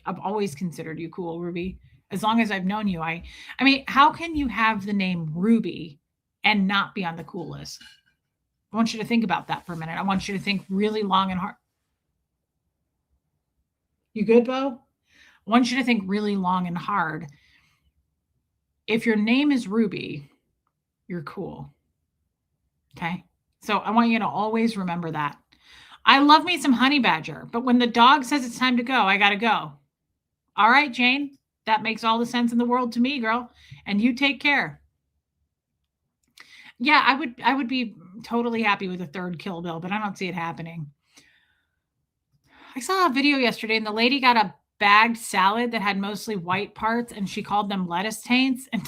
I've always considered you cool, Ruby. As long as I've known you, I mean, how can you have the name Ruby and not be on the cool list? I want you to think about that for a minute. I want you to think really long and hard. You good, Bo? I want you to think really long and hard. If your name is Ruby, you're cool. Okay? So I want you to always remember that. I love me some honey badger, but when the dog says it's time to go, I got to go. All right, Jane? That makes all the sense in the world to me, girl. And you take care. Yeah, I would be totally happy with a third Kill Bill, but I don't see it happening. I saw a video yesterday and the lady got a bagged salad that had mostly white parts and she called them lettuce taints. And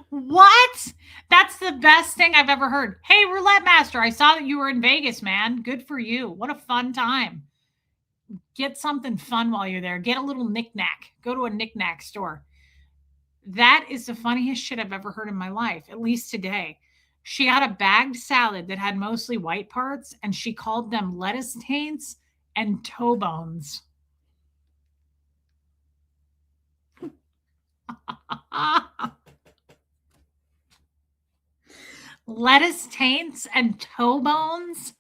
what? That's the best thing I've ever heard. Hey, Roulette Master, I saw that you were in Vegas, man. Good for you. What a fun time. Get something fun while you're there. Get a little knick-knack. Go to a knick-knack store. That is the funniest shit I've ever heard in my life, at least today. She got a bagged salad that had mostly white parts, and she called them lettuce taints and toe bones. Lettuce taints and toe bones?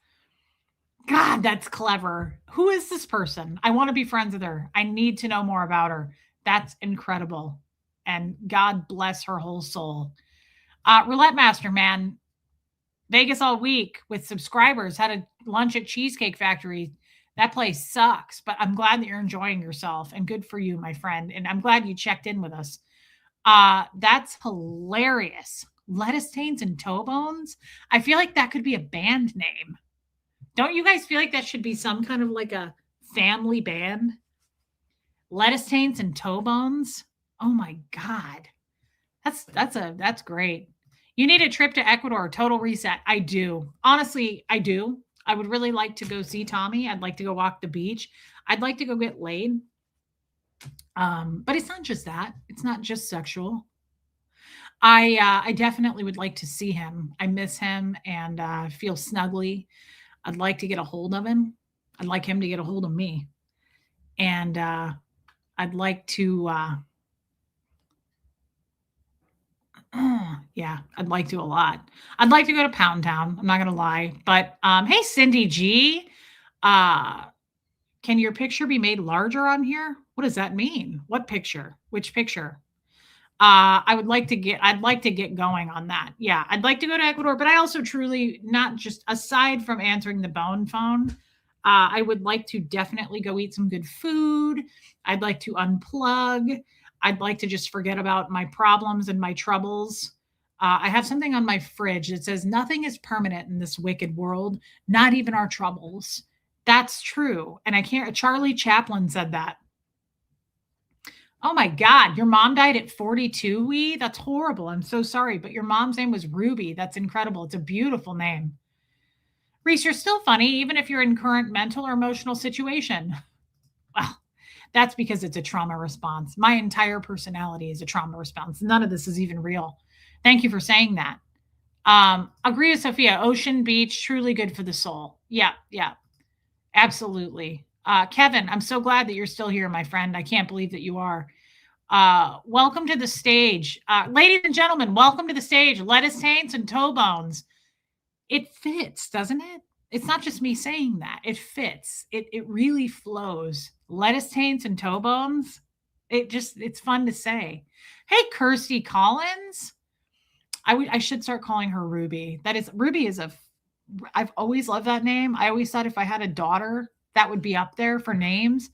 God, that's clever. Who is this person? I want to be friends with her. I need to know more about her. That's incredible. And God bless her whole soul. Roulette Master, man, Vegas all week with subscribers, had a lunch at Cheesecake Factory. That place sucks, but I'm glad that you're enjoying yourself and good for you, my friend. And I'm glad you checked in with us. That's hilarious. Lettuce Tains and Toe Bones. I feel like that could be a band name. Don't you guys feel like that should be some kind of like a family band? Lettuce Tains and Toe Bones. Oh my god. That's great. You need a trip to Ecuador, total reset. I do. Honestly, I do. I would really like to go see Tommy. I'd like to go walk the beach. I'd like to go get laid. But it's not just that. It's not just sexual. I definitely would like to see him. I miss him and feel snugly. I'd like to get a hold of him. I'd like him to get a hold of me. And I'd like to yeah, I'd like to a lot. I'd like to go to Pound Town. I'm not gonna lie. But hey Cindy G, uh can your picture be made larger on here? What does that mean? What picture? Which picture? I'd like to get going on that. Yeah, I'd like to go to Ecuador, but I also truly not just aside from answering the bone phone, I would like to definitely go eat some good food. I'd like to unplug. I'd like to just forget about my problems and my troubles. I have something on my fridge that says nothing is permanent in this wicked world, not even our troubles. That's true. And I can't, Charlie Chaplin said that. Oh my God, your mom died at 42, Wee? That's horrible. I'm so sorry, but your mom's name was Ruby. That's incredible. It's a beautiful name. Reese, you're still funny, even if you're in current mental or emotional situation. Well, that's because it's a trauma response. My entire personality is a trauma response. None of this is even real. Thank you for saying that. Agree with Sophia. Ocean Beach, truly good for the soul. Yeah, yeah, absolutely. Kevin, I'm so glad that you're still here, my friend. I can't believe that you are. Welcome to the stage. Ladies and gentlemen, welcome to the stage. Lettuce Taints and Toe Bones. It fits, doesn't it? It's not just me saying that. It fits. It really flows. Lettuce Taints and Toe Bones. It's fun to say. Hey, Kirsty Collins. I should start calling her Ruby. Ruby is I've always loved that name. I always thought if I had a daughter, that would be up there for names.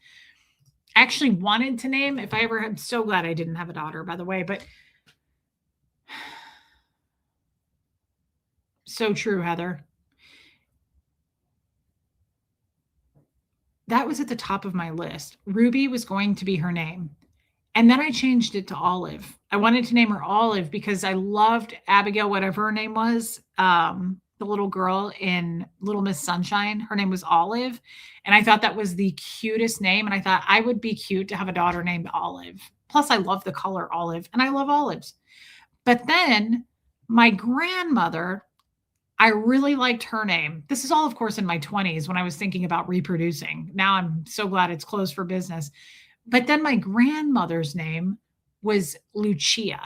I actually wanted to name if I ever I'm so glad I didn't have a daughter, by the way, but so true, Heather. That was at the top of my list. Ruby was going to be her name. And then I changed it to Olive. I wanted to name her Olive because I loved Abigail, whatever her name was, the little girl in Little Miss Sunshine. Her name was Olive. And I thought that was the cutest name. And I thought I would be cute to have a daughter named Olive. Plus, I love the color olive and I love olives. But then my grandmother, I really liked her name. This is all, of course, in my 20s when I was thinking about reproducing. Now I'm so glad it's closed for business. But then my grandmother's name was Lucia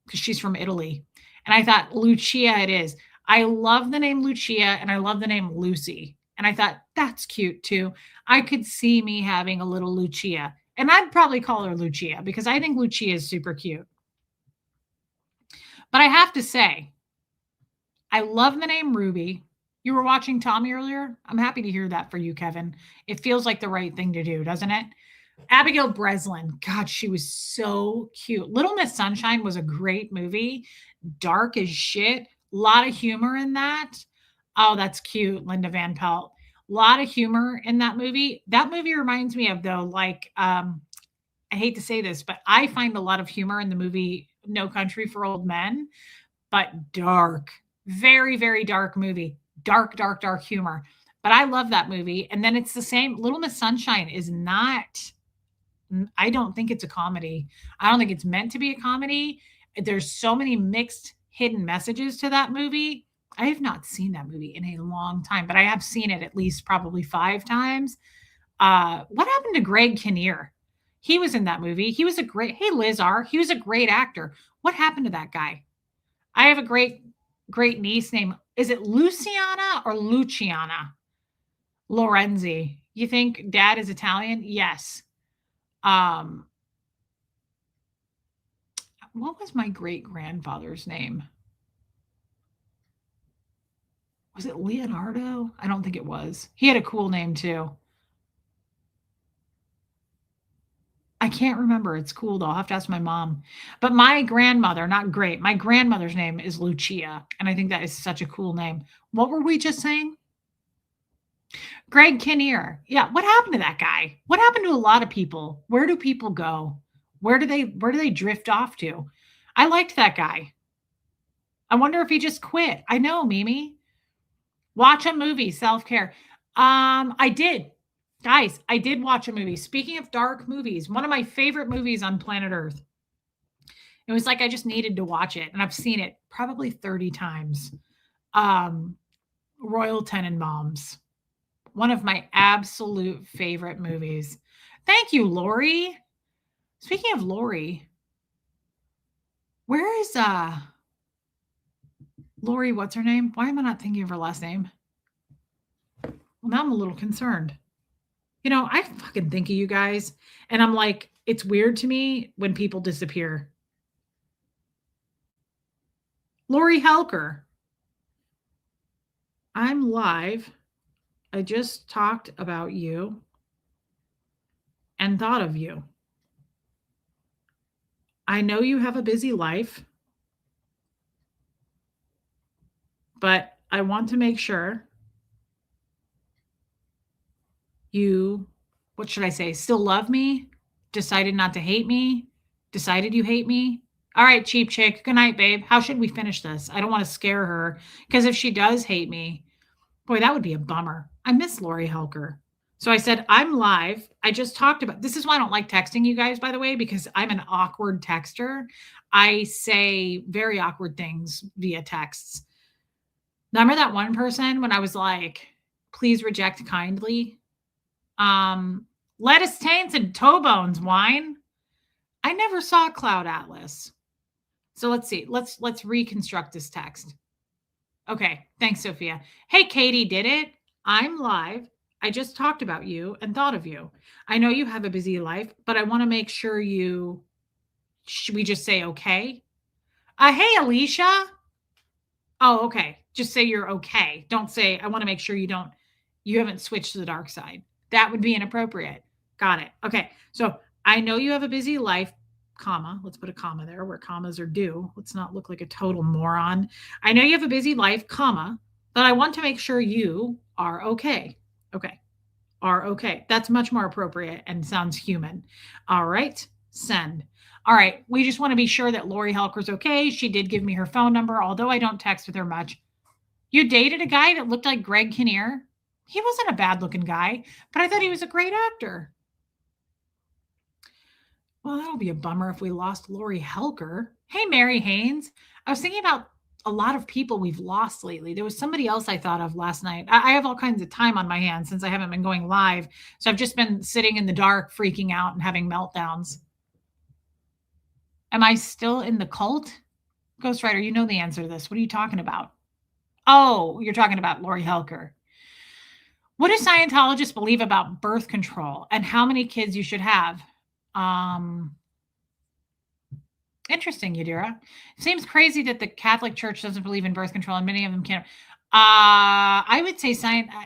because she's from Italy. And I thought, Lucia it is. I love the name Lucia and I love the name Lucy. And I thought, that's cute too. I could see me having a little Lucia. And I'd probably call her Lucia because I think Lucia is super cute. But I have to say, I love the name Ruby. You were watching Tommy earlier? I'm happy to hear that for you, Kevin. It feels like the right thing to do, doesn't it? Abigail Breslin, God, she was so cute. Little Miss Sunshine was a great movie, dark as shit. A lot of humor in that. Oh, that's cute, Linda Van Pelt. A lot of humor in that movie. That movie reminds me of though, like I hate to say this, but I find a lot of humor in the movie No Country for Old Men, but dark, very, very dark movie. Dark, dark, dark humor. But I love that movie. And then it's the same. Little Miss Sunshine is not I don't think it's a comedy. I don't think it's meant to be a comedy. There's so many mixed hidden messages to that movie. I have not seen that movie in a long time, but I have seen it at least probably 5 times. What happened to Greg Kinnear? He was in that movie. He was a great Hey Liz R. He was a great actor. What happened to that guy? I have a great niece named is it Luciana or Luciana Lorenzi? You think dad is Italian? Yes. Um, what was my great grandfather's name? Was it Leonardo? I don't think it was. He had a cool name too. I can't remember. It's cool though. I'll have to ask my mom. But my grandmother, not great, my grandmother's name is Lucia. And I think that is such a cool name. What were we just saying? Greg Kinnear. Yeah. What happened to that guy? What happened to a lot of people? Where do people go? Where do they drift off to? I liked that guy. I wonder if he just quit. I know, Mimi. Watch a movie, self-care. I did. Guys, I did watch a movie. Speaking of dark movies, one of my favorite movies on planet Earth. It was like I just needed to watch it, and I've seen it probably 30 times. Royal Tenenbaums. One of my absolute favorite movies. Thank you, Lori. Speaking of Lori, where is Lori, what's her name? Why am I not thinking of her last name? Well, now I'm a little concerned. You know, I fucking think of you guys, and I'm like, it's weird to me when people disappear. Lori Helker. I'm live. I just talked about you and thought of you. I know you have a busy life, but I want to make sure you, what should I say, still love me, decided not to hate me, decided you hate me. All right, cheap chick. Good night, babe. How should we finish this? I don't want to scare her because if she does hate me, boy, that would be a bummer. I miss Lori Helker. So I said, I'm live. I just talked about this is why I don't like texting you guys, by the way, because I'm an awkward texter. I say very awkward things via texts. Remember that one person when I was like, please reject kindly? Lettuce taints and toe bones wine. I never saw Cloud Atlas. So let's see. Let's reconstruct this text. Okay. Thanks, Sophia. Hey, Katie did it. I'm live. I just talked about you and thought of you. I know you have a busy life, but I want to make sure should we just say okay? Hey, Alicia. Oh, okay. Just say you're okay. Don't say, I want to make sure you haven't switched to the dark side. That would be inappropriate. Got it. Okay. So I know you have a busy life, comma. Let's put a comma there where commas are due. Let's not look like a total moron. I know you have a busy life, comma, but I want to make sure you are okay. Okay. Are okay. That's much more appropriate and sounds human. All right. Send. All right. We just want to be sure that Lori Helker's okay. She did give me her phone number, although I don't text with her much. You dated a guy that looked like Greg Kinnear? He wasn't a bad looking guy, but I thought he was a great actor. Well, that'll be a bummer if we lost Lori Helker. Hey, Mary Haynes. I was thinking about a lot of people we've lost lately. There was somebody else I thought of last night. I have all kinds of time on my hands since I haven't been going live. So I've just been sitting in the dark, freaking out and having meltdowns. Am I still in the cult? Ghostwriter, you know the answer to this. What are you talking about? Oh, you're talking about Lori Helker. What do Scientologists believe about birth control and how many kids you should have? Interesting, Yadira. Seems crazy that the Catholic Church doesn't believe in birth control and many of them can't. I would say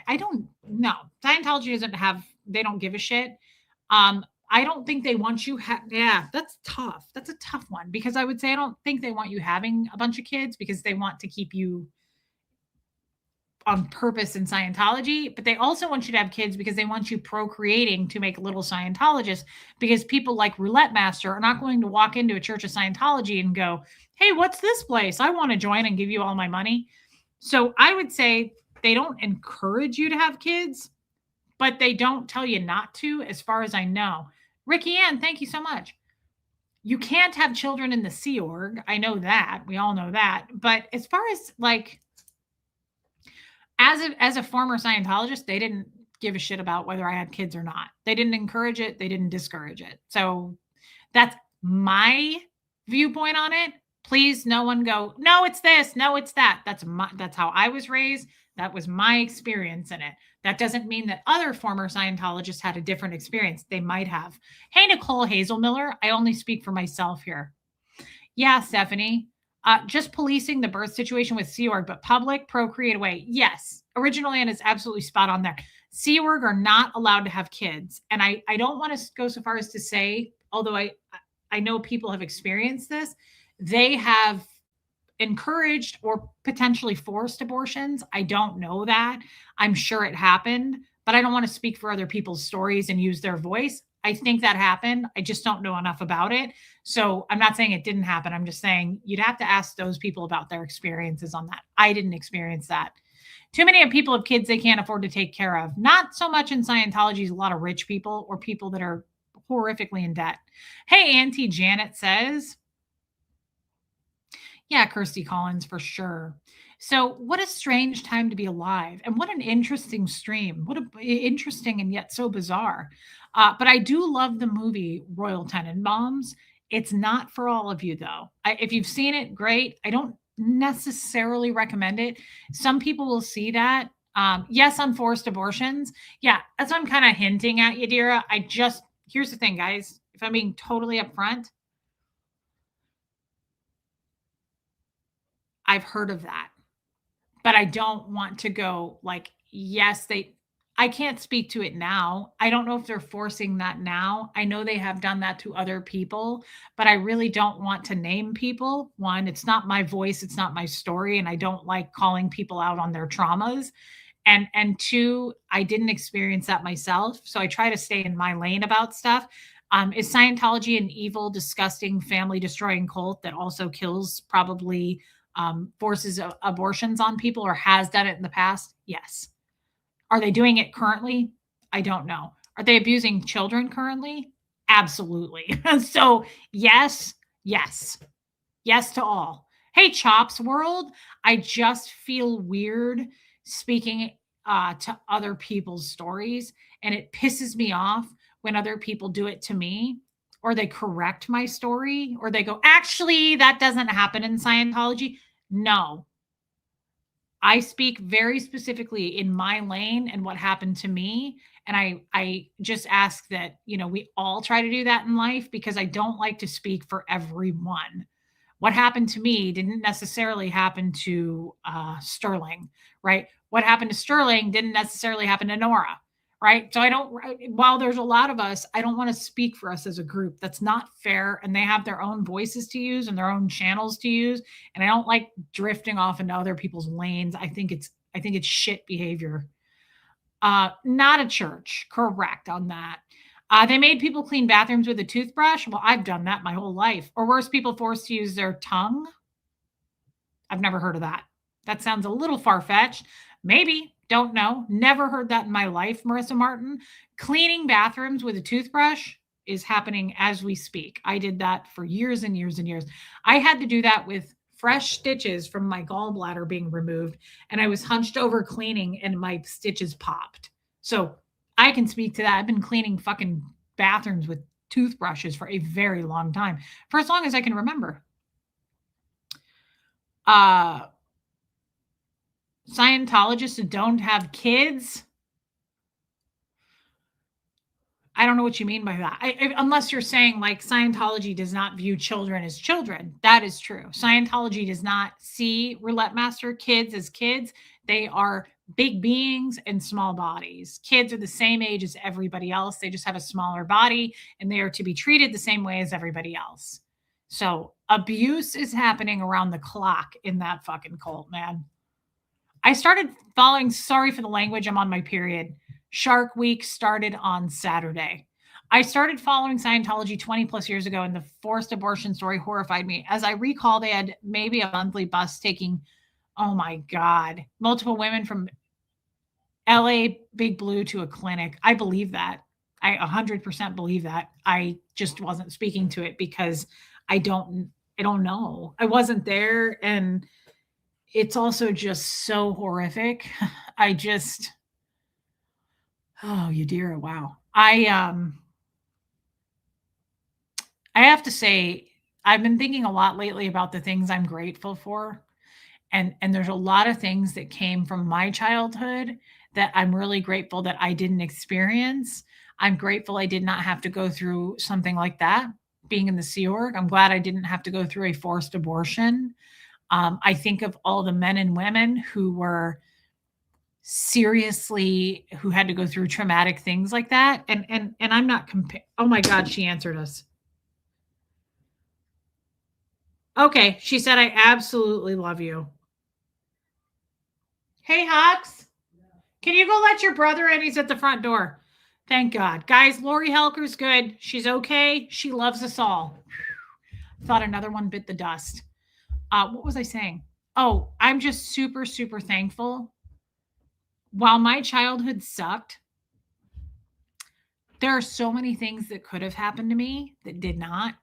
I don't know. Scientology they don't give a shit. I don't think they want you. Yeah, that's tough. That's a tough one because I would say I don't think they want you having a bunch of kids because they want to keep you on purpose in Scientology, but they also want you to have kids because they want you procreating to make little Scientologists because people like Roulette Master are not going to walk into a church of Scientology and go, hey, what's this place? I want to join and give you all my money. So I would say they don't encourage you to have kids, but they don't tell you not to, as far as I know. Ricky Ann, thank you so much. You can't have children in the Sea Org. I know that. We all know that. But as far as like, as a former Scientologist, they didn't give a shit about whether I had kids or not. They didn't encourage it. They didn't discourage it. So that's my viewpoint on it. Please, no one go, no, it's this, no, it's that. That's how I was raised. That was my experience in it. That doesn't mean that other former Scientologists had a different experience. They might have. Hey, Nicole Hazelmiller, I only speak for myself here. Yeah, Stephanie. Just policing the birth situation with Sea Org, but public procreate away. Yes, Original Ann is absolutely spot on there. Sea Org are not allowed to have kids, and I don't want to go so far as to say, although I know people have experienced this, they have encouraged or potentially forced abortions. I don't know that. I'm sure it happened, but I don't want to speak for other people's stories and use their voice. I think that happened. I just don't know enough about it. So I'm not saying it didn't happen. I'm just saying you'd have to ask those people about their experiences on that. I didn't experience that. Too many people have kids they can't afford to take care of. Not so much in Scientology, a lot of rich people or people that are horrifically in debt. Hey, Auntie Janet says, yeah, Kirsty Collins for sure. So, what a strange time to be alive, and what an interesting stream. What a interesting and yet so bizarre. But I do love the movie Royal Tenenbaums. It's not for all of you though. If you've seen it, great. I don't necessarily recommend it. Some people will see that. Yes, unforced abortions. Yeah, that's what I'm kind of hinting at, Yadira. Here's the thing, guys. If I'm being totally upfront, I've heard of that, but I don't want to go like, yes, I can't speak to it now. I don't know if they're forcing that now. I know they have done that to other people, but I really don't want to name people. One, it's not my voice, it's not my story, and I don't like calling people out on their traumas. And two, I didn't experience that myself, so I try to stay in my lane about stuff. Is Scientology an evil, disgusting, family destroying cult that also kills probably forces abortions on people or has done it in the past? Yes. Are they doing it currently? I don't know. Are they abusing children currently? Absolutely. So, yes, yes, yes to all. Hey, Chops World, I just feel weird speaking to other people's stories, and it pisses me off when other people do it to me, or they correct my story, or they go, actually, that doesn't happen in Scientology. No, I speak very specifically in my lane and what happened to me. And I just ask that, we all try to do that in life because I don't like to speak for everyone. What happened to me didn't necessarily happen to Sterling, right? What happened to Sterling didn't necessarily happen to Nora, right? So while there's a lot of us, I don't want to speak for us as a group. That's not fair. And they have their own voices to use and their own channels to use. And I don't like drifting off into other people's lanes. I think it's shit behavior. Not a church, correct on that. They made people clean bathrooms with a toothbrush. Well, I've done that my whole life. Or worse, people forced to use their tongue. I've never heard of that. That sounds a little far-fetched. Maybe, don't know. Never heard that in my life, Marissa Martin. Cleaning bathrooms with a toothbrush is happening as we speak. I did that for years and years and years. I had to do that with fresh stitches from my gallbladder being removed, and I was hunched over cleaning and my stitches popped. So I can speak to that. I've been cleaning fucking bathrooms with toothbrushes for a very long time, for as long as I can remember. Scientologists who don't have kids. I don't know what you mean by that. Unless you're saying like Scientology does not view children as children. That is true. Scientology does not see roulette master kids as kids. They are big beings and small bodies. Kids are the same age as everybody else. They just have a smaller body and they are to be treated the same way as everybody else. So abuse is happening around the clock in that fucking cult, man. I started following, sorry for the language, I'm on my period. Shark Week started on Saturday. I started following Scientology 20 plus years ago, and the forced abortion story horrified me. As I recall, they had maybe a monthly bus taking, oh my God, multiple women from LA Big Blue to a clinic. I believe that. I 100% believe that. I just wasn't speaking to it because I don't know. I wasn't there, and it's also just so horrific. Oh, Yadira, wow. I have to say, I've been thinking a lot lately about the things I'm grateful for. And there's a lot of things that came from my childhood that I'm really grateful that I didn't experience. I'm grateful I did not have to go through something like that. being in the Sea Org. I'm glad I didn't have to go through a forced abortion. I think of all the men and women who were who had to go through traumatic things like that. And I'm not oh my God, she answered us. Okay, she said, I absolutely love you. Hey, Hux, can you go let your brother in? He's at the front door. Thank God. Guys, Lori Helker's good. She's okay. She loves us all. Thought another one bit the dust. What was I saying? Oh, I'm just super, super thankful. While my childhood sucked, there are so many things that could have happened to me that did not,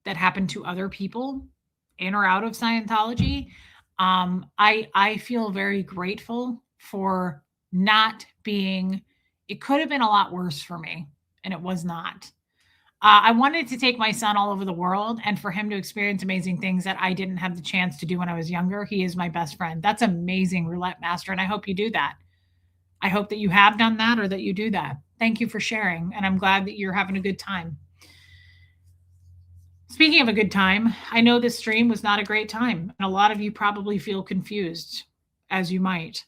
that happened to other people in or out of Scientology. I feel very grateful for not being, it could have been a lot worse for me, and it was not. I wanted to take my son all over the world and for him to experience amazing things that I didn't have the chance to do when I was younger. He is my best friend. That's amazing, Roulette Master, and I hope you do that. I hope that you have done that or that you do that. Thank you for sharing, and I'm glad that you're having a good time. Speaking of a good time, I know this stream was not a great time, and a lot of you probably feel confused, as you might.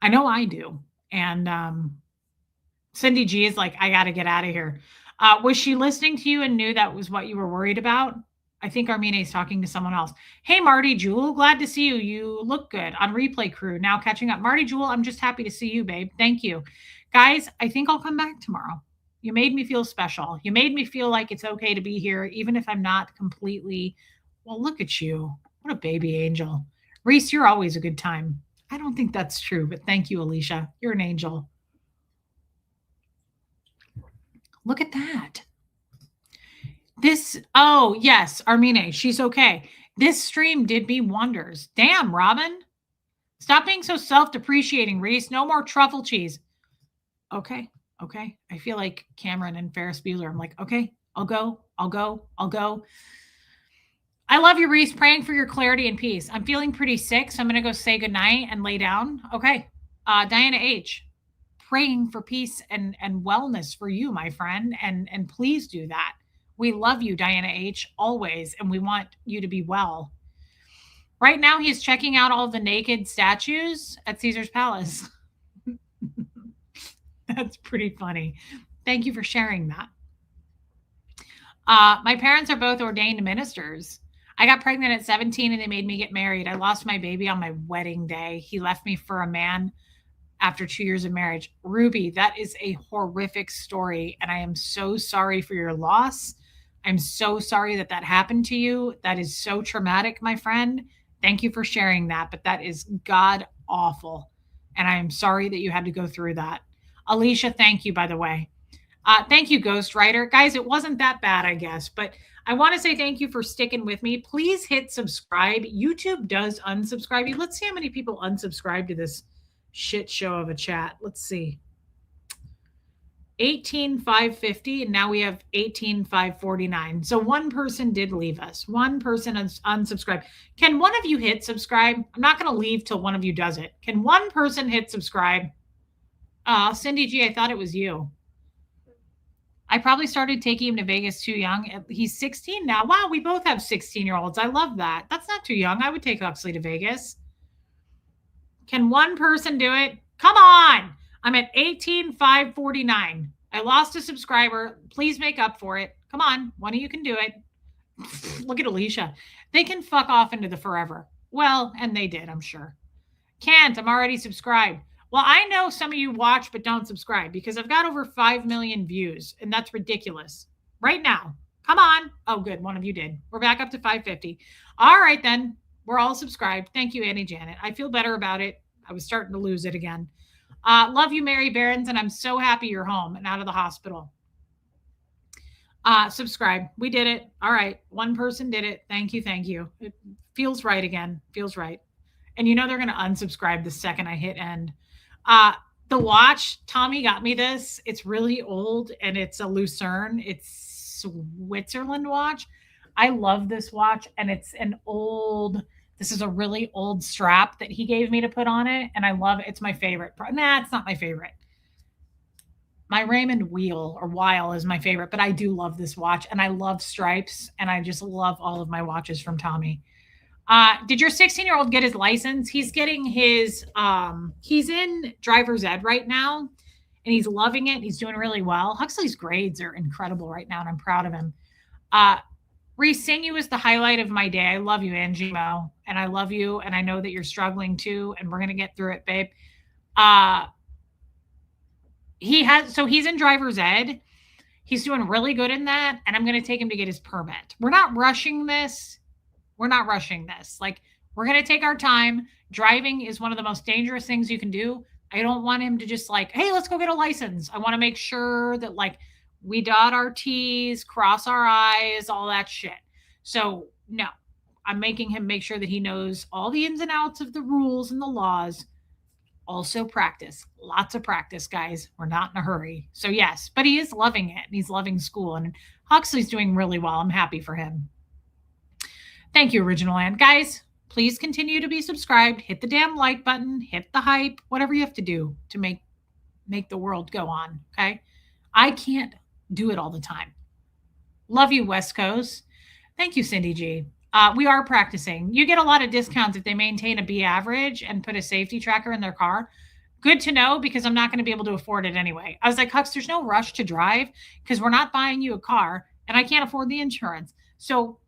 I know I do. And Cindy G is like, I got to get out of here. Was she listening to you and knew that was what you were worried about? I think Armina is talking to someone else. Hey, Marty Jewel, glad to see you. You look good on Replay Crew. Now catching up. Marty Jewel, I'm just happy to see you, babe. Thank you. Guys, I think I'll come back tomorrow. You made me feel special. You made me feel like it's okay to be here, even if I'm not completely, well, look at you. What a baby angel. Reese, you're always a good time. I don't think that's true, but thank you, Alicia. You're an angel. Look at that. Oh, yes, Armine, she's okay. This stream did me wonders. Damn, Robin. Stop being so self-depreciating, Reese. No more truffle cheese. Okay. I feel like Cameron and Ferris Bueller. I'm like, okay, I'll go. I love you, Reese. Praying for your clarity and peace. I'm feeling pretty sick, so I'm going to go say goodnight and lay down. Okay. Diana H. Praying for peace and wellness for you, my friend. And please do that. We love you, Diana H., always, and we want you to be well. Right now, he's checking out all the naked statues at Caesar's Palace. That's pretty funny. Thank you for sharing that. My parents are both ordained ministers. I got pregnant at 17 and they made me get married. I lost my baby on my wedding day. He left me for a man after 2 years of marriage. Ruby, that is a horrific story. And I am so sorry for your loss. I'm so sorry that happened to you. That is so traumatic, my friend. Thank you for sharing that. But that is god awful. And I am sorry that you had to go through that. Alicia, thank you, by the way. Thank you, Ghostwriter. Guys, it wasn't that bad, I guess. But I want to say thank you for sticking with me. Please hit subscribe. YouTube does unsubscribe you. Let's see how many people unsubscribe to this shit show of a chat. Let's see. 18,550, and now we have 18,549. So one person did leave us. One person unsubscribed. Can one of you hit subscribe? I'm not going to leave till one of you does it. Can one person hit subscribe? Cindy G, I thought it was you. I probably started taking him to Vegas too young. He's 16 now. Wow, we both have 16-year-olds. I love that. That's not too young. I would take Huxley to Vegas. Can one person do it? Come on. I'm at 18,549. I lost a subscriber. Please make up for it. Come on. One of you can do it. Look at Alicia. They can fuck off into the forever. Well, and they did, I'm sure. Can't. I'm already subscribed. Well, I know some of you watch but don't subscribe because I've got over 5 million views, and that's ridiculous. Right now. Come on. Oh, good. One of you did. We're back up to 550. All right, then. We're all subscribed. Thank you, Annie Janet. I feel better about it. I was starting to lose it again. Love you, Mary Behrens, and I'm so happy you're home and out of the hospital. Subscribe. We did it. All right. One person did it. Thank you. Thank you. It feels right again. Feels right. And you know they're going to unsubscribe the second I hit end. The watch, Tommy got me this. It's really old and it's a Lucerne. It's Switzerland watch. I love this watch and it's this is a really old strap that he gave me to put on it. And I love it. It's my favorite. Nah, it's not my favorite. My Raymond Wheel or Weil is my favorite, but I do love this watch and I love stripes and I just love all of my watches from Tommy. Did your 16-year-old get his license? He's getting his he's in driver's ed right now and he's loving it. He's doing really well. Huxley's grades are incredible right now and I'm proud of him. Reese, seeing you was the highlight of my day. I love you, Angie Mo, and I love you and I know that you're struggling too and we're going to get through it, babe. He's in driver's ed. He's doing really good in that and I'm going to take him to get his permit. We're not rushing this. Like, we're going to take our time. Driving is one of the most dangerous things you can do. I don't want him to just like, hey, let's go get a license. I want to make sure that like we dot our T's, cross our I's, all that shit. So no, I'm making him make sure that he knows all the ins and outs of the rules and the laws. Also practice, lots of practice, guys. We're not in a hurry. So yes, but he is loving it and he's loving school and Huxley's doing really well. I'm happy for him. Thank you, Original Land. Guys, please continue to be subscribed. Hit the damn like button. Hit the hype. Whatever you have to do to make the world go on, okay? I can't do it all the time. Love you, West Coast. Thank you, Cindy G. We are practicing. You get a lot of discounts if they maintain a B average and put a safety tracker in their car. Good to know because I'm not going to be able to afford it anyway. I was like, Hux, there's no rush to drive because we're not buying you a car and I can't afford the insurance. So,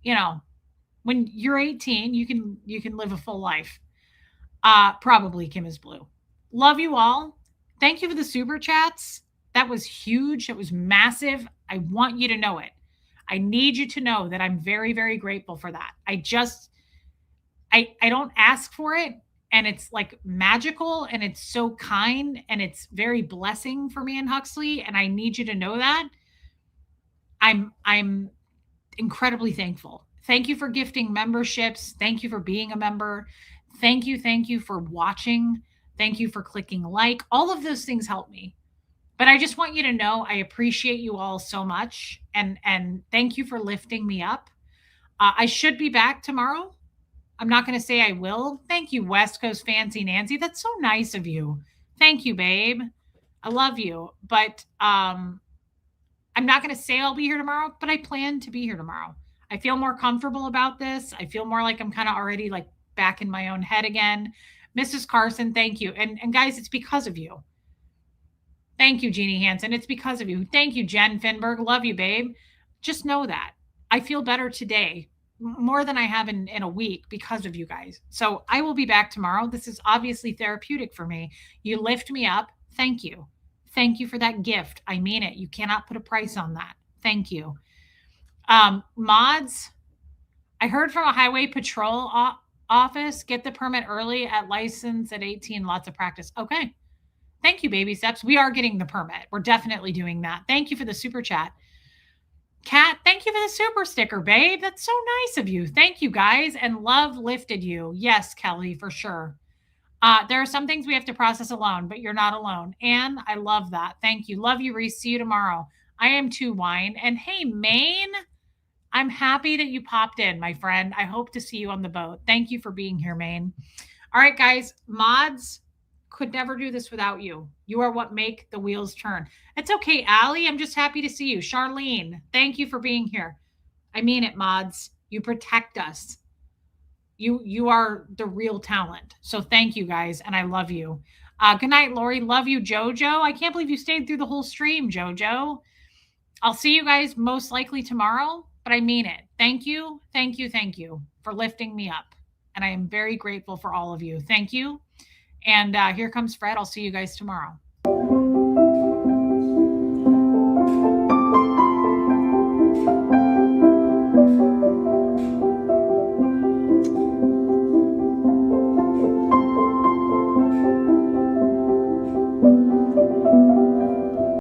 you know, when you're 18, you can live a full life. Probably Kim is blue. Love you all. Thank you for the super chats. That was huge. That was massive. I want you to know it. I need you to know that I'm very, very grateful for that. I don't ask for it. And it's like magical and it's so kind and it's very blessing for me and Huxley. And I need you to know that. I'm incredibly thankful. Thank you for gifting memberships. Thank you for being a member. Thank you for watching. Thank you for clicking like. All of those things help me. But I just want you to know I appreciate you all so much. And thank you for lifting me up. I should be back tomorrow. I'm not going to say I will. Thank you, West Coast Fancy Nancy. That's so nice of you. Thank you, babe. I love you. But I'm not going to say I'll be here tomorrow, but I plan to be here tomorrow. I feel more comfortable about this. I feel more like I'm kind of already like back in my own head again. Mrs. Carson, thank you. And guys, it's because of you. Thank you, Jeannie Hansen. It's because of you. Thank you, Jen Finberg. Love you, babe. Just know that I feel better today, more than I have in a week because of you guys. So I will be back tomorrow. This is obviously therapeutic for me. You lift me up. Thank you. Thank you for that gift. I mean it. You cannot put a price on that. Thank you. Mods, I heard from a highway patrol office, get the permit early at license at 18, lots of practice. Okay. Thank you, baby steps. We are getting the permit. We're definitely doing that. Thank you for the super chat. Kat, thank you for the super sticker, babe. That's so nice of you. Thank you, guys. And love lifted you. Yes, Kelly, for sure. There are some things we have to process alone, but you're not alone. And I love that. Thank you. Love you, Reese. See you tomorrow. I am too, Wine. And hey, Maine, I'm happy that you popped in, my friend. I hope to see you on the boat. Thank you for being here, Maine. All right, guys, mods, could never do this without you. You are what make the wheels turn. It's okay, Allie. I'm just happy to see you. Charlene, thank you for being here. I mean it, mods. You protect us. You are the real talent. So thank you, guys, and I love you. Good night, Lori. Love you, Jojo. I can't believe you stayed through the whole stream, Jojo. I'll see you guys most likely tomorrow, but I mean it. Thank you for lifting me up. And I am very grateful for all of you. Thank you. And here comes Fred. I'll see you guys tomorrow.